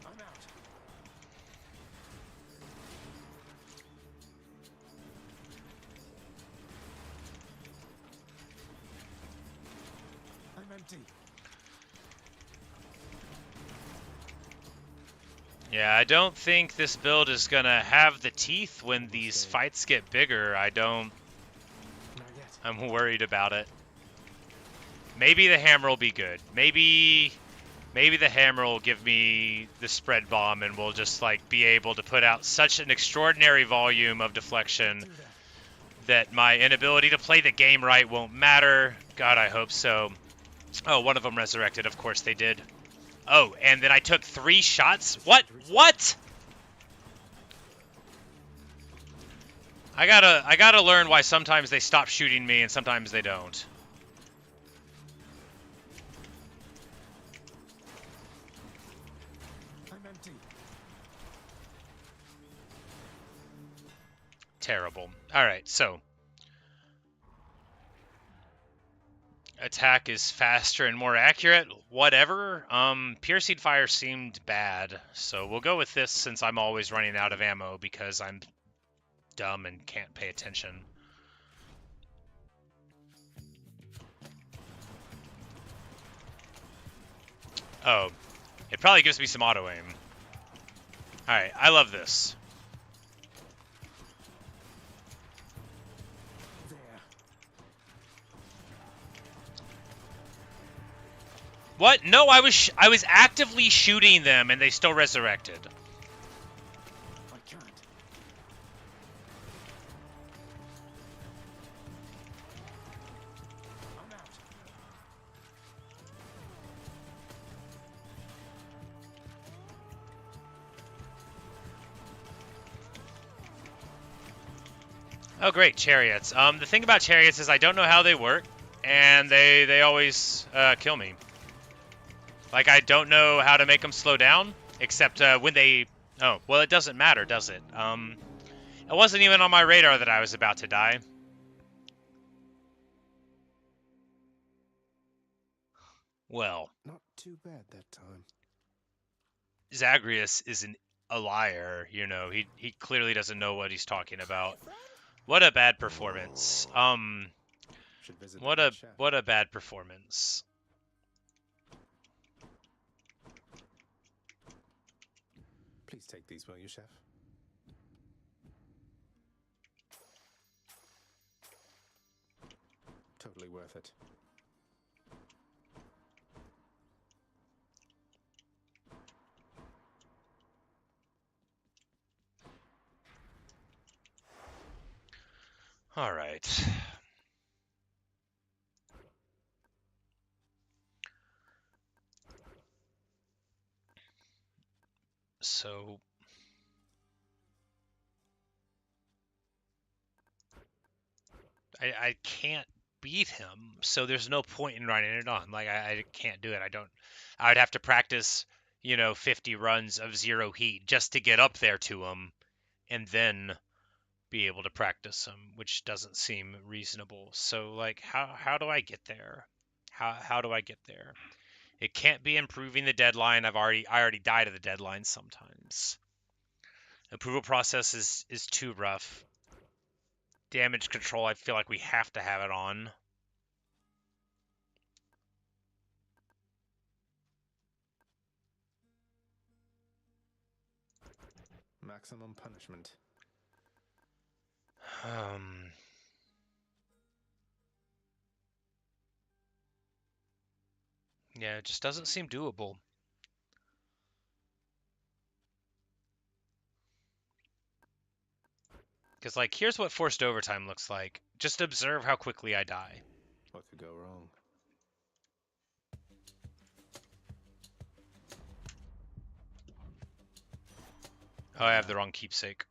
B: I'm out. I'm empty.
A: Yeah, I don't think this build is gonna have the teeth when these fights get bigger.
B: Not yet.
A: I'm worried about it. Maybe the hammer will be good. Maybe the hammer will give me the spread bomb and we'll just like be able to put out such an extraordinary volume of deflection
B: Do that.
A: that my inability to play the game right won't matter. God, I hope so. Oh, one of them resurrected. Of course they did. Oh, and then I took 3 shots? What? What? I gotta learn why sometimes they stop shooting me and sometimes they don't.
B: I'm empty.
A: Terrible. Alright, so. Attack is faster and more accurate. Whatever. Piercing Fire seemed bad. So we'll go with this since I'm always running out of ammo because I'm dumb and can't pay attention. Oh, it probably gives me some auto aim. Alright, I love this.
B: There.
A: What? No, I was actively shooting them and they still resurrected.
B: I can't. I'm out.
A: Oh, great, chariots. The thing about chariots is I don't know how they work, and they always kill me. Like, I don't know how to make them slow down, except when they... Oh, well, it doesn't matter, does it? It wasn't even on my radar that I was about to die. Well,
B: Not too bad that time.
A: Zagreus isn't a liar, you know. He clearly doesn't know what he's talking about. What a bad performance.
B: Should visit
A: What
B: the
A: a
B: head chef.
A: what a bad performance.
B: Please take these, will you, chef? Totally worth it.
A: All right. So I can't beat him, so there's no point in writing it on. Like I can't do it. I would have to practice, 50 runs of zero heat just to get up there to him and then be able to practice him, which doesn't seem reasonable. So like how do I get there? How do I get there? It can't be improving the deadline. I already died at the deadline sometimes. Approval process is too rough. Damage control, I feel like we have to have it on.
B: Maximum punishment.
A: Yeah, it just doesn't seem doable. Because, like, here's what forced overtime looks like. Just observe how quickly I die.
B: What could go wrong?
A: Oh, I have the wrong keepsake.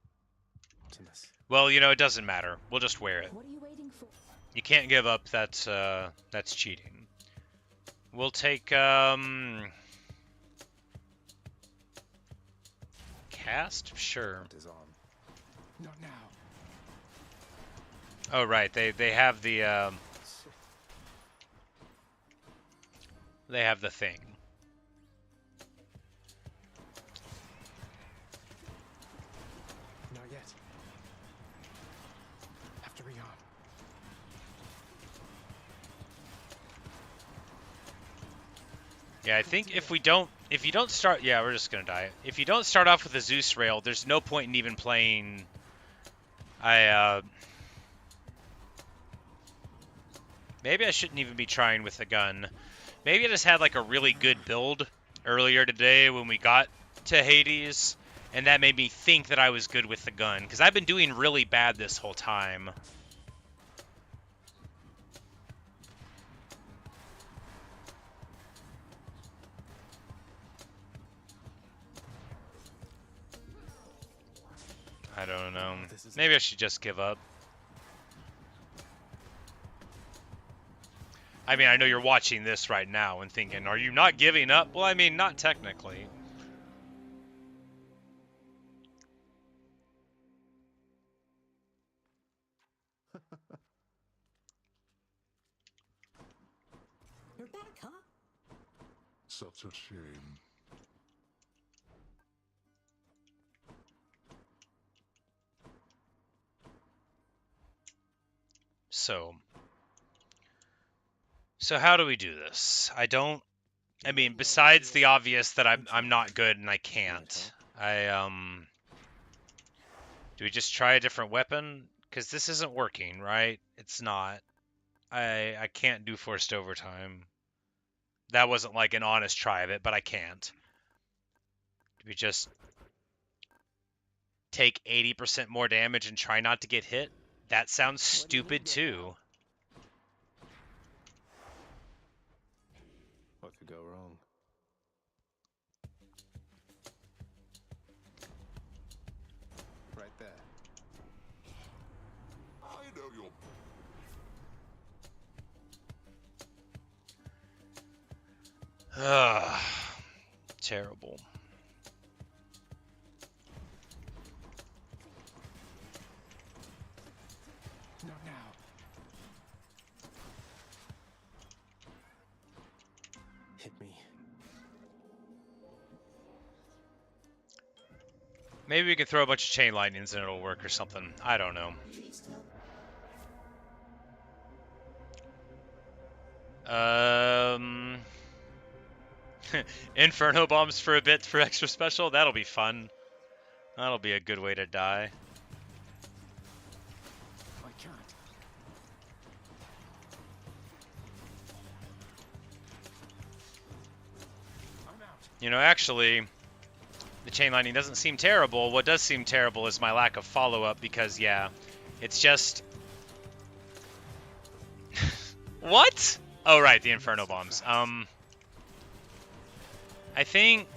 B: Optimus.
A: Well, it doesn't matter. We'll just wear it.
D: What are you waiting for?
A: You can't give up. That's cheating. We'll take, cast? Sure.
B: What is on? Not now.
A: Oh, right. They have the, they have the thing.
B: Not yet. Have to rearm.
A: Yeah, I think if you don't start, yeah, we're just gonna die. If you don't start off with a Zeus rail, there's no point in even playing. Maybe I shouldn't even be trying with the gun. Maybe I just had like a really good build earlier today when we got to Hades, and that made me think that I was good with the gun, because I've been doing really bad this whole time. I don't know. Maybe I should just give up. I mean, I know you're watching this right now and thinking, are you not giving up? Well, I mean, not technically.
D: You're back, huh?
E: Such a shame.
A: So how do we do this? I mean, besides the obvious that I'm not good and I can't. Do we just try a different weapon? Because this isn't working, right? It's not. I can't do forced overtime. That wasn't like an honest try of it, but I can't. Do we just take 80% more damage and try not to get hit? That sounds stupid too.
B: What could go wrong? Right there.
E: I know you're...
A: Ugh. Terrible.
B: Not now. Hit me.
A: Maybe we can throw a bunch of chain lightnings and it'll work or something. I don't know. Inferno bombs for a bit for extra special. That'll be fun. That'll be a good way to die.
B: I can't. I'm out.
A: You know, actually, the chain lightning doesn't seem terrible. What does seem terrible is my lack of follow-up because, yeah, it's just... What? Oh, right, the Inferno bombs. I think,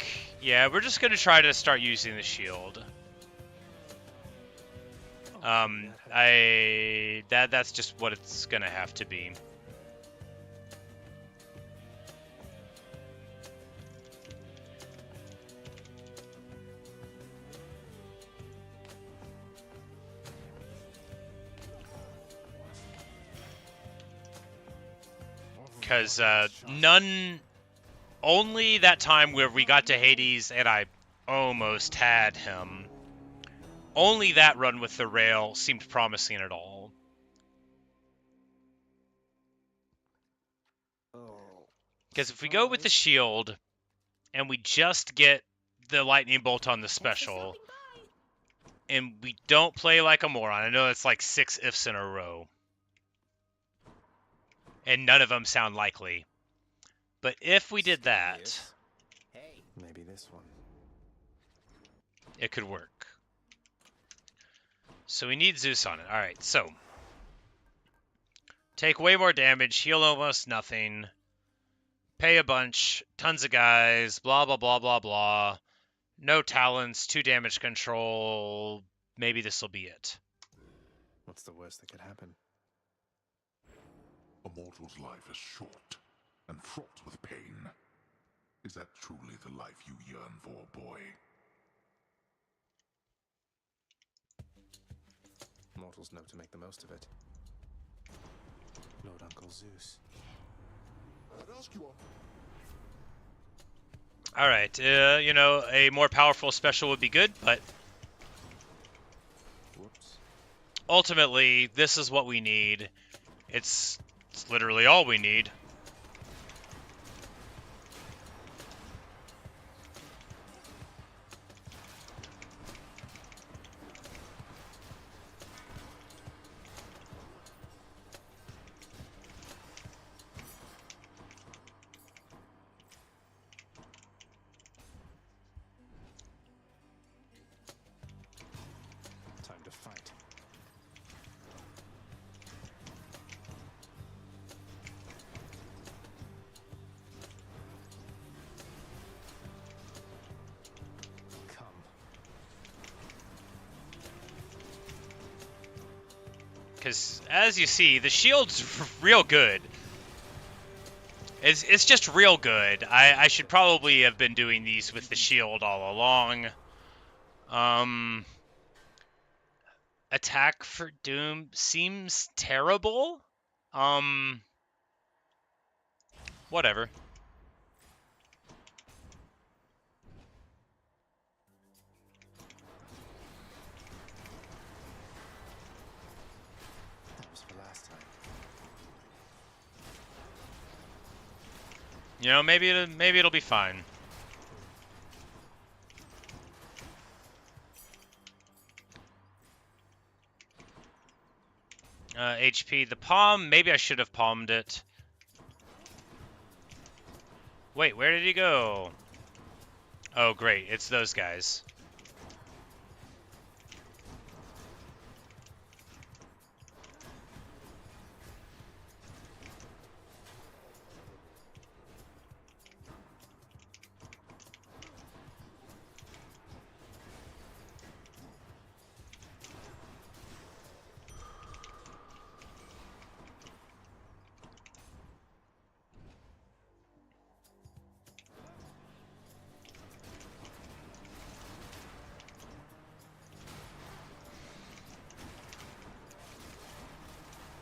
A: yeah, we're just going to try to start using the shield. That's just what it's going to have to be. Because only that time where we got to Hades and I almost had him, only that run with the rail seemed promising at all. Because if we go with the shield and we just get the lightning bolt on the special and we don't play like a moron, I know it's like 6 ifs in a row. And none of them sound likely. But if we did that,
B: Maybe this one.
A: it could work. So we need Zeus on it. Alright, so. Take way more damage, heal almost nothing. Pay a bunch, tons of guys, blah, blah, blah, blah, blah. No talents, 2 damage control. Maybe this will be it.
B: What's the worst that could happen?
E: A mortal's life is short and fraught with pain. Is that truly the life you yearn for, boy?
B: Mortals know to make the most of it. Lord Uncle Zeus.
E: I'd ask you
A: Alright, you know, a more powerful special would be good, but
B: Whoops.
A: ultimately, this is what we need. It's literally all we need.
B: Time to fight. Come.
A: Because, as you see, the shield's real good. It's just real good. I should probably have been doing these with the shield all along. Attack for Doom seems terrible. Whatever.
B: That was for last time.
A: You know, maybe it'll be fine. HP, the palm, maybe I should have palmed it. Wait, where did he go? Oh, great, it's those guys.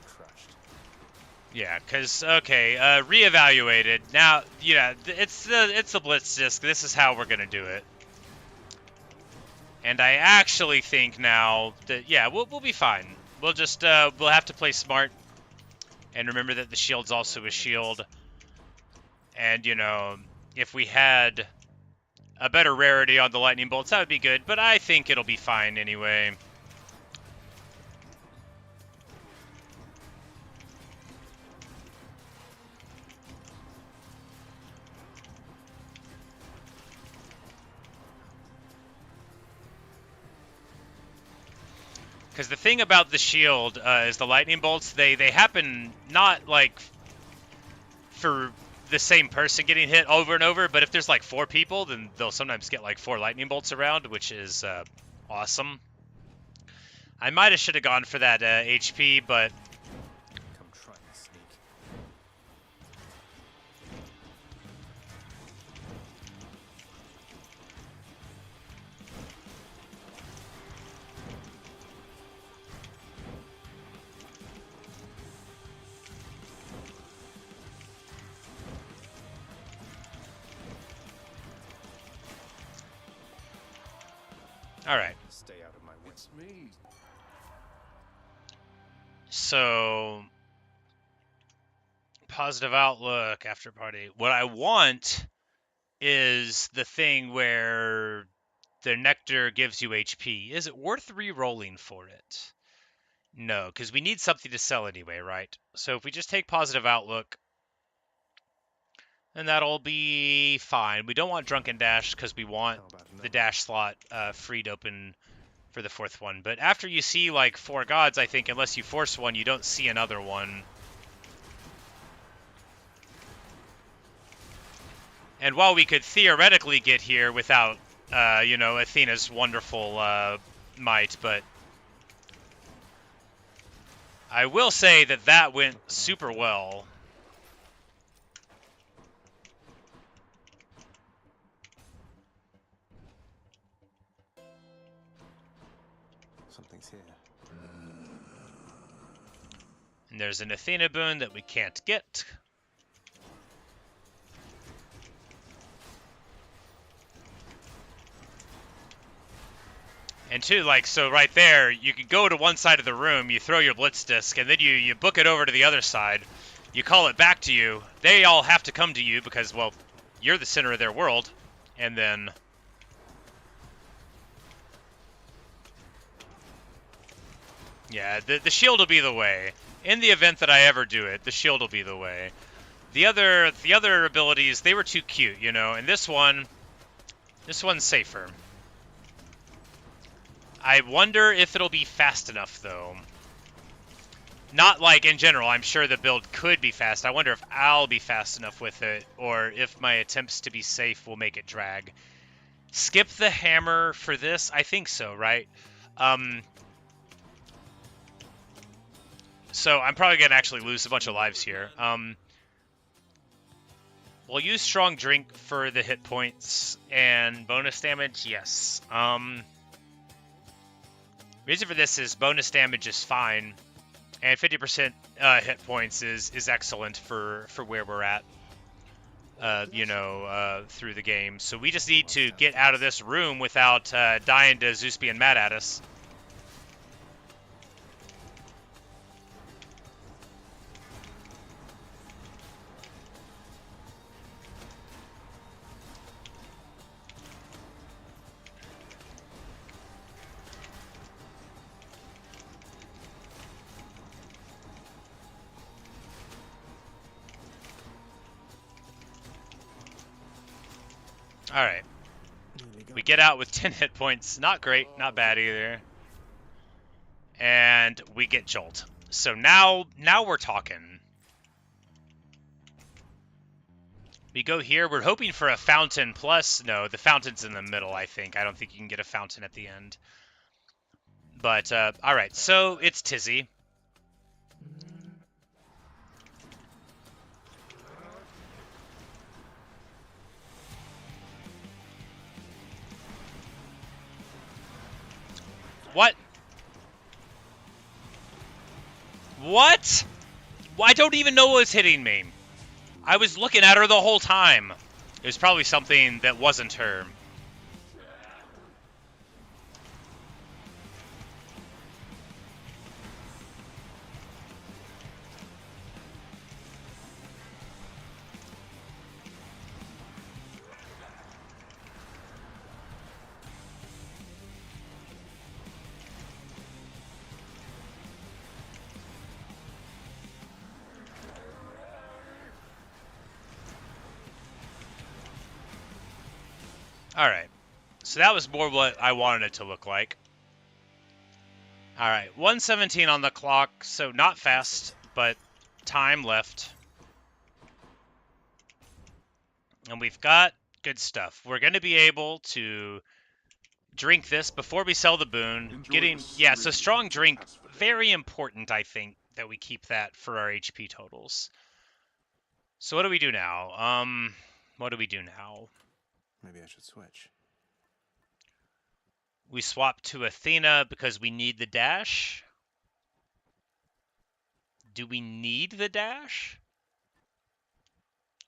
B: Crushed.
A: Yeah, cause okay, reevaluated. Now, yeah, it's the Blitz disc. This is how we're gonna do it. And I actually think now that yeah, we'll be fine. We'll just we'll have to play smart, and remember that the shield's also a shield. And you know, if we had a better rarity on the lightning bolts, that would be good. But I think it'll be fine anyway. Because the thing about the shield is the lightning bolts, they happen not like for the same person getting hit over and over, but if there's like 4 people, then they'll sometimes get like 4 lightning bolts around, which is awesome. I might have should have gone for that HP, but
B: Come try and sneak.
A: all right.
B: Stay out of my way.
C: It's me.
A: So positive outlook after party. What I want is the thing where the nectar gives you HP. Is it worth re-rolling for it? No, because we need something to sell anyway, right? So if we just take positive outlook, then that'll be fine. We don't want drunken dash because we want
B: How about
A: the
B: another?
A: dash slot freed open for the 4th one. But after you see like 4 gods, I think unless you force one, you don't see another one. And while we could theoretically get here without, you know, Athena's wonderful might, but I will say that that went super well.
B: Something's here.
A: And there's an Athena boon that we can't get. And two, like, so right there, you can go to one side of the room, you throw your Blitz disc, and then you book it over to the other side. You call it back to you. They all have to come to you because, well, you're the center of their world. And then... yeah, the shield will be the way. In the event that I ever do it, the shield will be the way. The other abilities, they were too cute, you know, and this one's safer. I wonder if it'll be fast enough, though. Not like in general, I'm sure the build could be fast. I wonder if I'll be fast enough with it, or if my attempts to be safe will make it drag. Skip the hammer for this? I think so, right? So I'm probably going to actually lose a bunch of lives here. We'll use Strong Drink for the hit points and bonus damage, yes. Reason for this is bonus damage is fine, and 50% hit points is excellent for where we're at, you know, through the game. So we just need to get out of this room without dying to Zeus being mad at us. Alright.
B: Nearly got
A: We get out with 10 hit points. Not great, not bad either. And we get Jolt. So now we're talking. We go here. We're hoping for a fountain plus. No, the fountain's in the middle, I think. I don't think you can get a fountain at the end. But, alright. So, it's Tizzy. What? What? I don't even know what's hitting me. I was looking at her the whole time. It was probably something that wasn't her. Alright. So that was more what I wanted it to look like. Alright, 1:17 on the clock, so not fast, but time left. And we've got good stuff. We're going to be able to drink this before we sell the boon. So strong drink, very important, I think, that we keep that for our HP totals. So what do we do now? What do we do now?
B: Maybe I should switch.
A: We swap to Athena because we need the dash. Do we need the dash?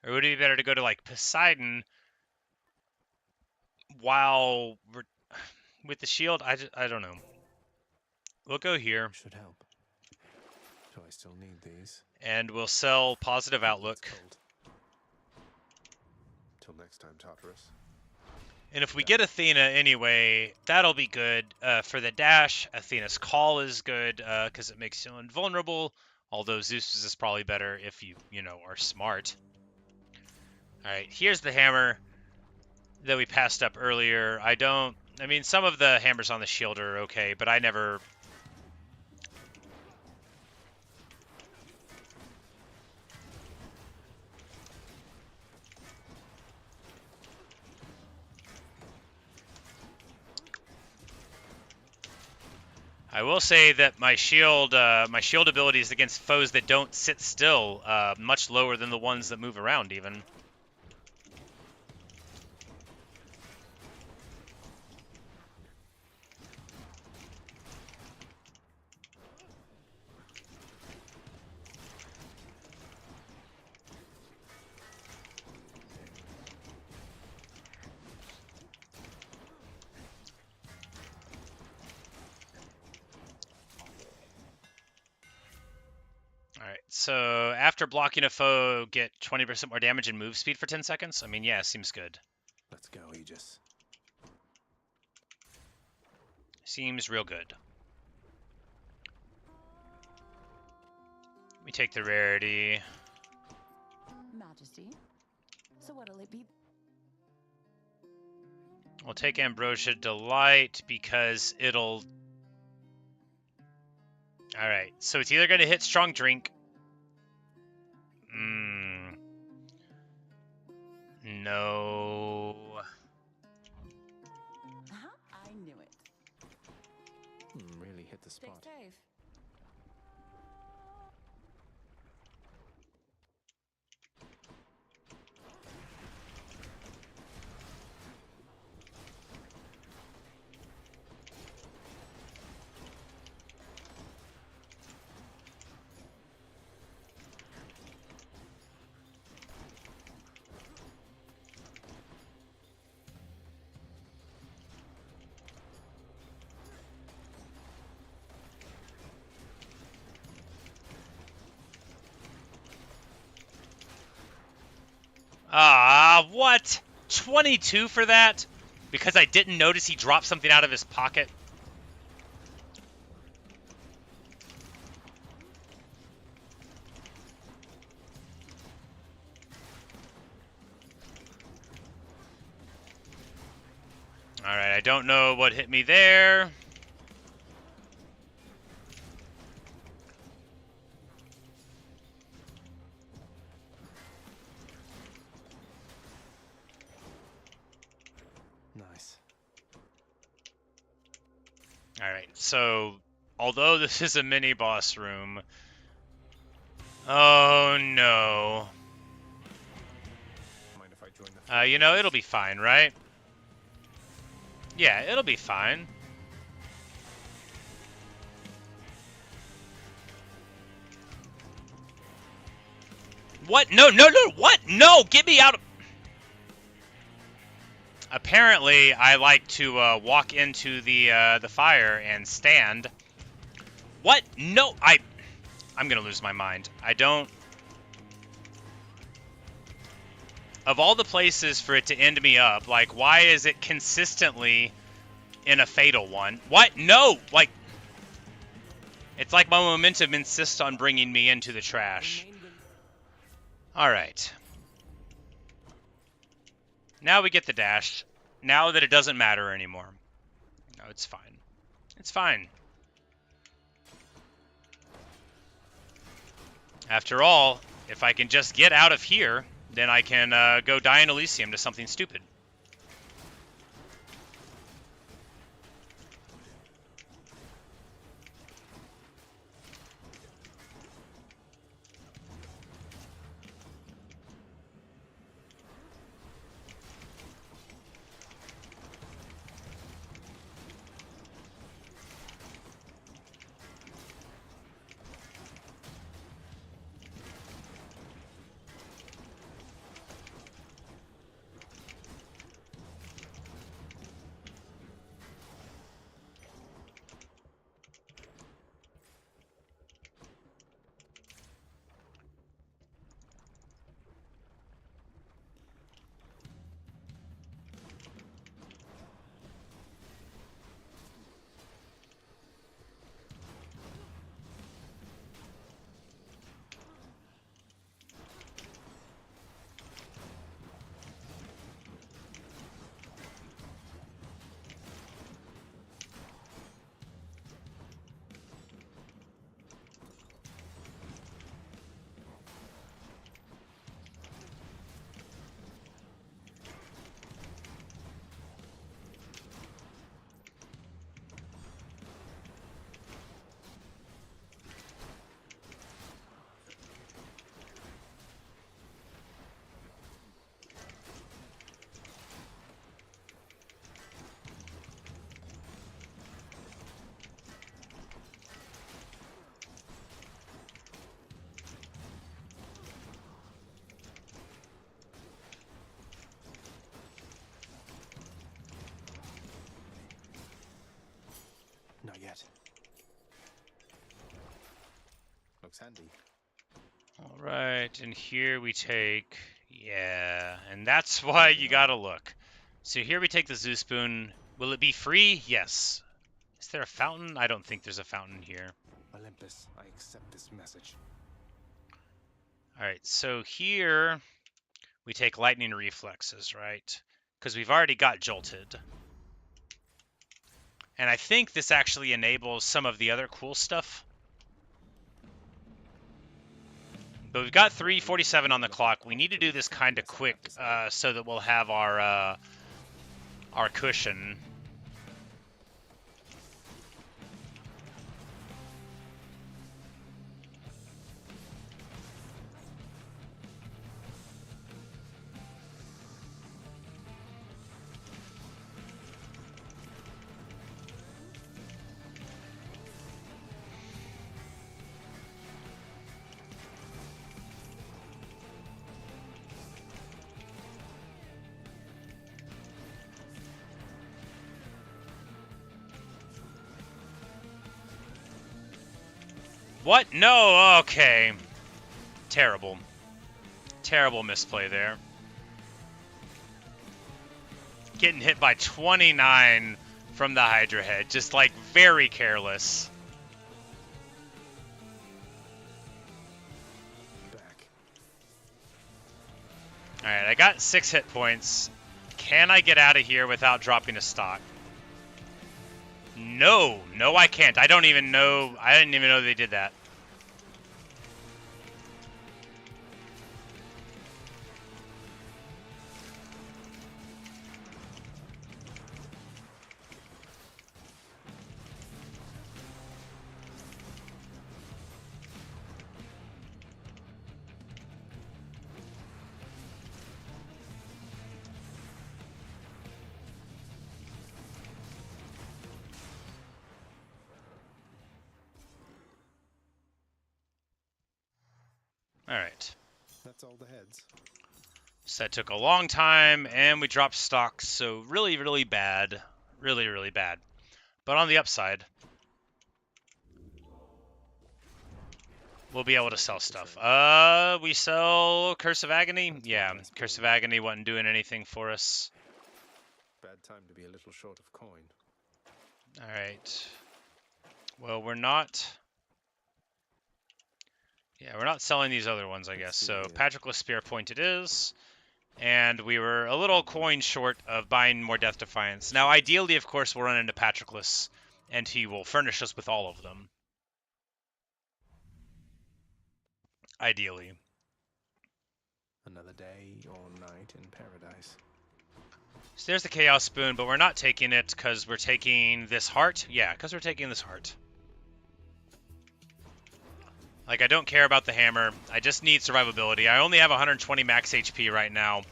A: Or would it be better to go to, like, Poseidon while we're with the shield? I don't know. We'll go here.
B: Should help. Do I still need these?
A: And we'll sell Positive Outlook.
B: Till next time, Tartarus.
A: And if we get Athena anyway, that'll be good. For the dash, Athena's Call is good because it makes you invulnerable. Although Zeus's is probably better if you are smart. Alright, here's the hammer that we passed up earlier. I mean, some of the hammers on the shield are okay, but I never... I will say that my shield abilities against foes that don't sit still, much lower than the ones that move around, even. Alright, so after blocking a foe, get 20% more damage and move speed for 10 seconds? I mean, yeah, seems good.
B: Let's go, Aegis.
A: Seems real good. We take the rarity.
D: Majesty. So what'll it be?
A: We'll take Ambrosia Delight because it'll... Alright, so it's either going to hit Strong Drink. No.
D: I knew it.
B: Really hit the
D: Stay
B: spot.
D: safe.
A: Ah, what? 22 for that? Because I didn't notice he dropped something out of his pocket? Alright, I don't know what hit me there.
B: Nice.
A: Alright, so although this is a mini boss room. Oh no.
B: Mind if I join the
A: You know, it'll be fine, right? Yeah, it'll be fine. What? No, no, no, what? No, get me out of... Apparently, I like to walk into the fire and stand. What? No, I'm gonna lose my mind. I don't... Of all the places for it to end me up, like, why is it consistently in a fatal one? What? No! Like, it's like my momentum insists on bringing me into the trash. Alright. Now we get the dash. Now that it doesn't matter anymore. No, it's fine. It's fine. After all, if I can just get out of here, then I can go die in Elysium to something stupid.
B: Not yet. Looks handy.
A: Alright, and here we take... Yeah, and that's why you gotta look. So here we take the Zoo Spoon. Will it be free? Yes. Is there a fountain? I don't think there's a fountain here.
B: Olympus, I accept this message.
A: Alright, so here we take lightning reflexes, right? Because we've already got jolted. And I think this actually enables some of the other cool stuff. But we've got 3:47 on the clock. We need to do this kind of quick so that we'll have our cushion. What? No, okay. Terrible. Terrible misplay there. Getting hit by 29 from the Hydra head. Just, like, very careless.
B: Back.
A: Alright, I got 6 hit points. Can I get out of here without dropping a stock? No, no I can't. I don't even know. I didn't even know they did that. Alright.
B: That's all the heads.
A: So that took a long time, and we dropped stocks, so really, really bad. Really, really bad. But on the upside, we'll be able to sell stuff. We sell Curse of Agony? Yeah, Curse of Agony wasn't doing anything for us.
B: Bad time to be a little short of coin.
A: Alright. Well, we're not... Yeah, we're not selling these other ones, I guess. So, Patroclus Spear Point it is. And we were a little coin short of buying more Death Defiance. Now, ideally, of course, we'll run into Patroclus, and he will furnish us with all of them. Ideally.
B: Another day or night in paradise.
A: So there's the Chaos Spoon, but we're not taking it because we're taking this heart. Yeah, because we're taking this heart. Like, I don't care about the hammer. I just need survivability. I only have 120 max HP right now,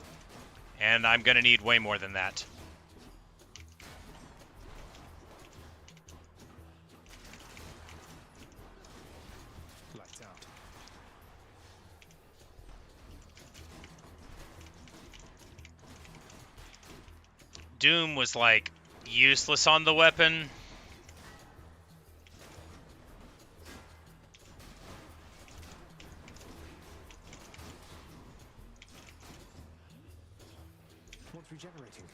A: and I'm going to need way more than that.
B: Lights out.
A: Doom was, like, useless on the weapon.
B: What's regenerating?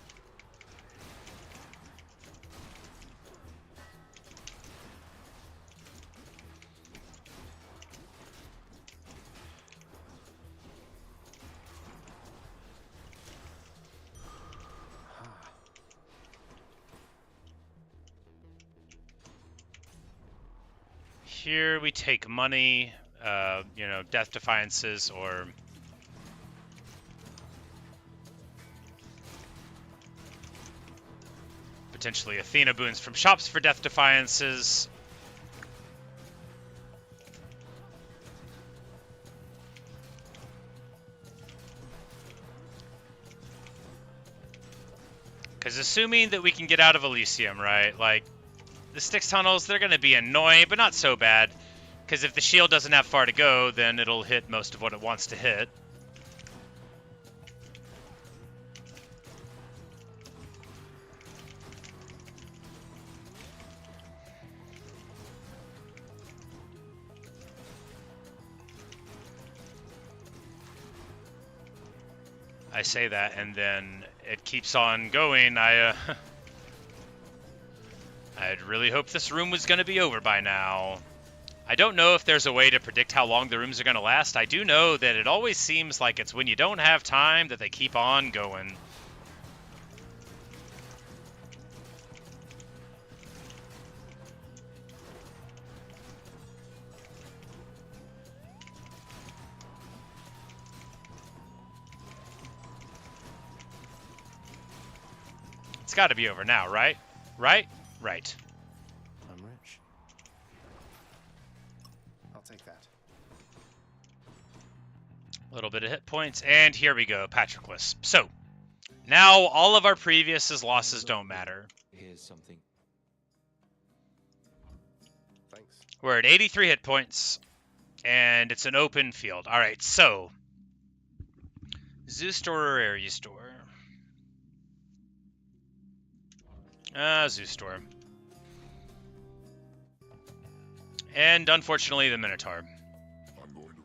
A: Here we take money, you know, Death Defiances, or... potentially Athena boons from shops for Death Defiances. Because assuming that we can get out of Elysium, right? Like, the Styx tunnels, they're going to be annoying, but not so bad. Because if the shield doesn't have far to go, then it'll hit most of what it wants to hit. I say that, and then it keeps on going. I'd really hope this room was going to be over by now. I don't know if there's a way to predict how long the rooms are going to last. I do know that it always seems like it's when you don't have time that they keep on going. It's got to be over now, right? Right? Right.
B: I'm rich. I'll take that.
A: A little bit of hit points, and here we go, Patroclus. So, now all of our previous losses don't matter.
G: Here's something.
B: Thanks.
A: We're at 83 hit points, and it's an open field. All right, so Zoo Store or Area Store? Zoo Store. And unfortunately, the Minotaur.
E: I'm going to.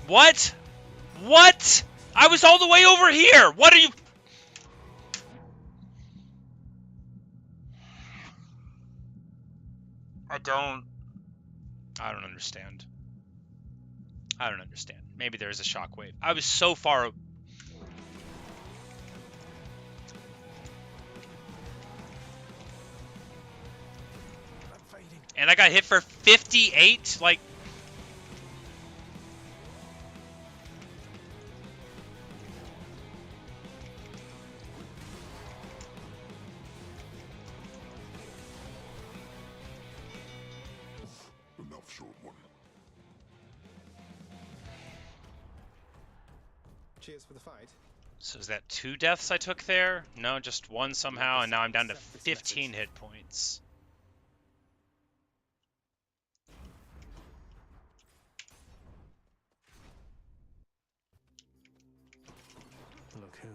A: What? What? I was all the way over here! What are you... I don't understand. I don't understand. Maybe there's a shockwave. I was so far...
B: I'm fading.
A: And I got hit for 58? Like...
E: Enough, short one.
B: Cheers for the fight.
A: So is that 2 deaths I took there? No, just 1 somehow, and now I'm down to 15 hit points.
B: Look who.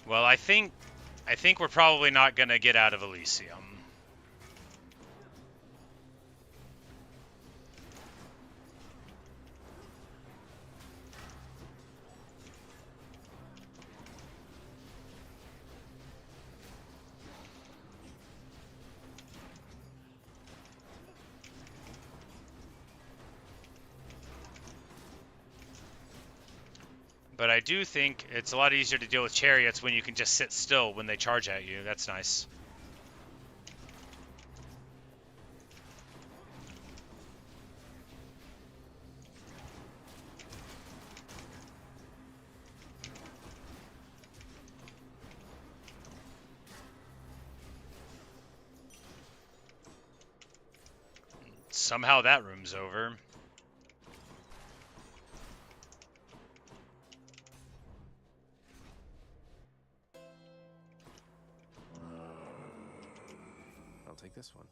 A: Well, I think we're probably not gonna get out of Elysium. But I do think it's a lot easier to deal with chariots when you can just sit still when they charge at you. That's nice. Somehow that room's over.
B: I'll take this one.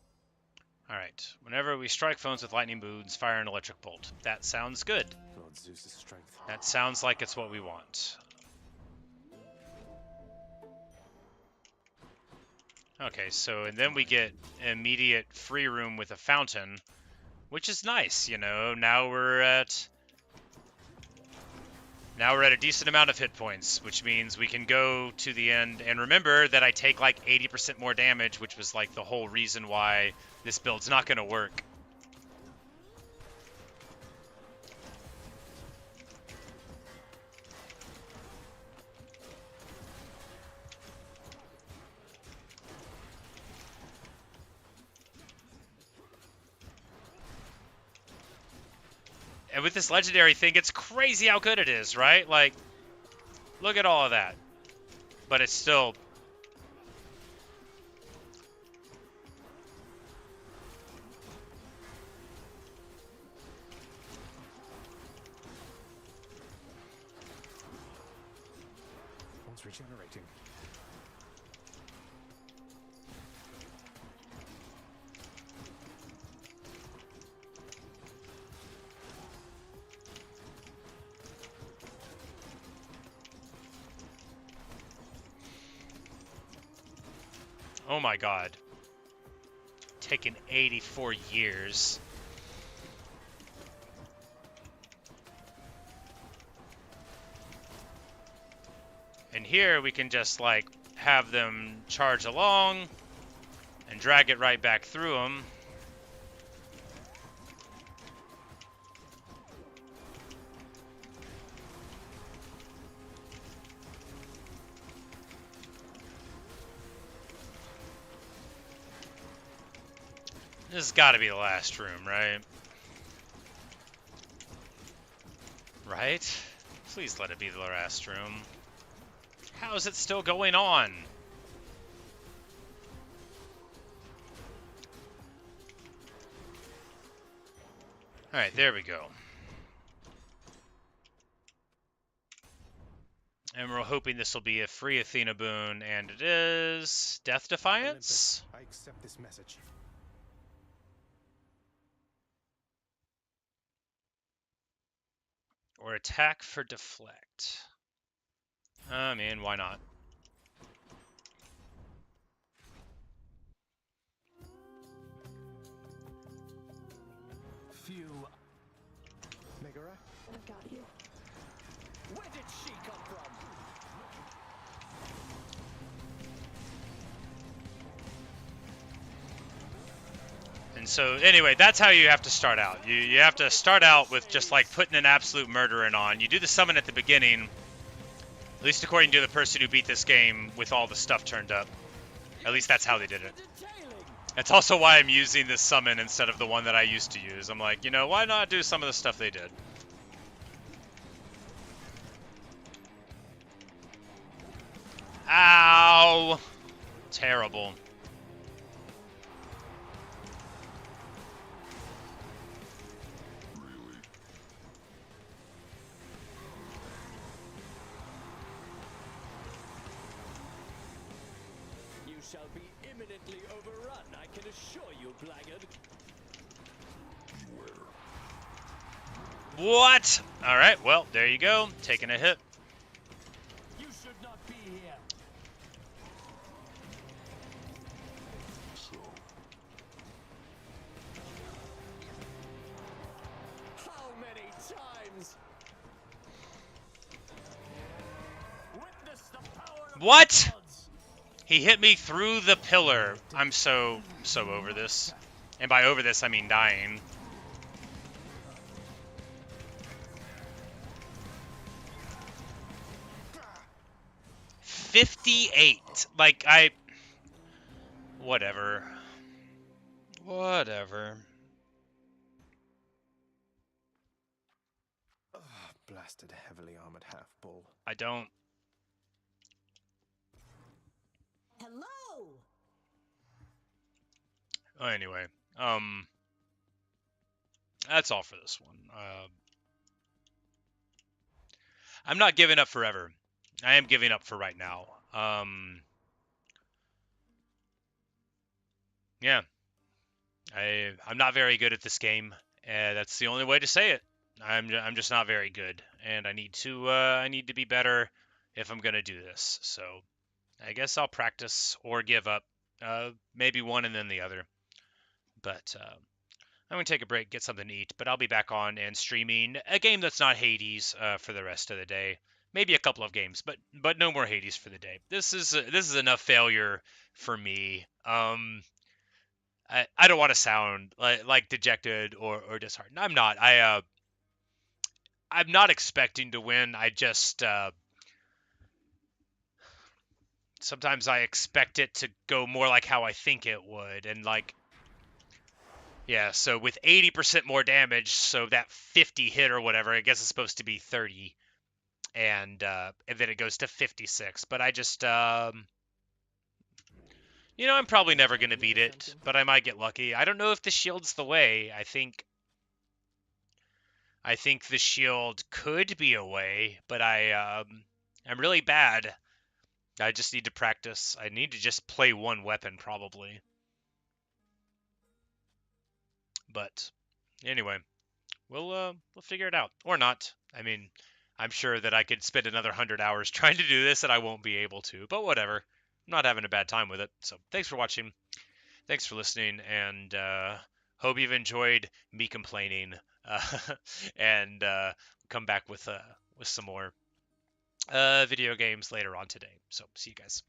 A: Alright. Whenever we strike foes with lightning boons, fire an electric bolt. That sounds good.
B: Lord Zeus' strength.
A: That sounds like it's what we want. Okay, so and then we get immediate free room with a fountain, which is nice, you know. Now we're at a decent amount of hit points, which means we can go to the end. And remember that I take like 80% more damage, which was like the whole reason why this build's not going to work. And with this legendary thing, it's crazy how good it is, right? Like, look at all of that. But it's still...
B: One's regenerating.
A: Oh my god. Taken 84 years. And here we can just like have them charge along and drag it right back through them. This has got to be the last room, right? Right? Please let it be the last room. How is it still going on? Alright, there we go. And we're hoping this will be a free Athena boon, and it is Death Defiance?
B: Olympus, I accept this message.
A: Or attack for deflect. I mean, why not?
G: you.
B: Megara?
H: I got you.
G: Where did she come from?
A: And so, anyway, that's how you have to start out. You have to start out with just, like, putting an absolute murdering on. You do the summon at the beginning, at least according to the person who beat this game with all the stuff turned up. At least that's how they did it. That's also why I'm using this summon instead of the one that I used to use. I'm like, you know, why not do some of the stuff they did? Ow! Terrible.
G: You shall be imminently overrun, I can assure you, blackguard.
A: What? Alright, well, there you go. Taking a hit.
G: You should not be here. How many times? Witness the power of
A: What?
G: the gods.
A: He hit me through the pillar. I'm so over this. And by over this, I mean dying. $58. Like, whatever. Whatever.
B: Ugh, blasted heavily armored half-bull.
A: I don't.
H: Hello.
A: Oh, anyway. That's all for this one. I'm not giving up forever. I am giving up for right now. Yeah. I'm not very good at this game. That's the only way to say it. I'm just not very good, and I need to be better if I'm gonna do this. So I guess I'll practice or give up. Maybe one and then the other. But I'm gonna take a break, get something to eat. But I'll be back on and streaming a game that's not Hades for the rest of the day. Maybe a couple of games, but no more Hades for the day. This is enough failure for me. I don't want to sound like dejected or disheartened. I'm not. I'm not expecting to win. I just sometimes I expect it to go more like how I think it would, and like yeah. So with 80% more damage, so that 50 hit or whatever, I guess it's supposed to be 30, and then it goes to 56. But I just you know, I'm probably never gonna beat it, but I might get lucky. I don't know if the shield's the way. I think the shield could be a way, but I'm really bad. I just need to practice. I need to just play one weapon probably. But anyway, we'll figure it out or not. I mean, I'm sure that I could spend another 100 hours trying to do this and I won't be able to. But whatever. I'm not having a bad time with it. So thanks for watching. Thanks for listening, and hope you've enjoyed me complaining. And come back with some more video games later on today. So see you guys.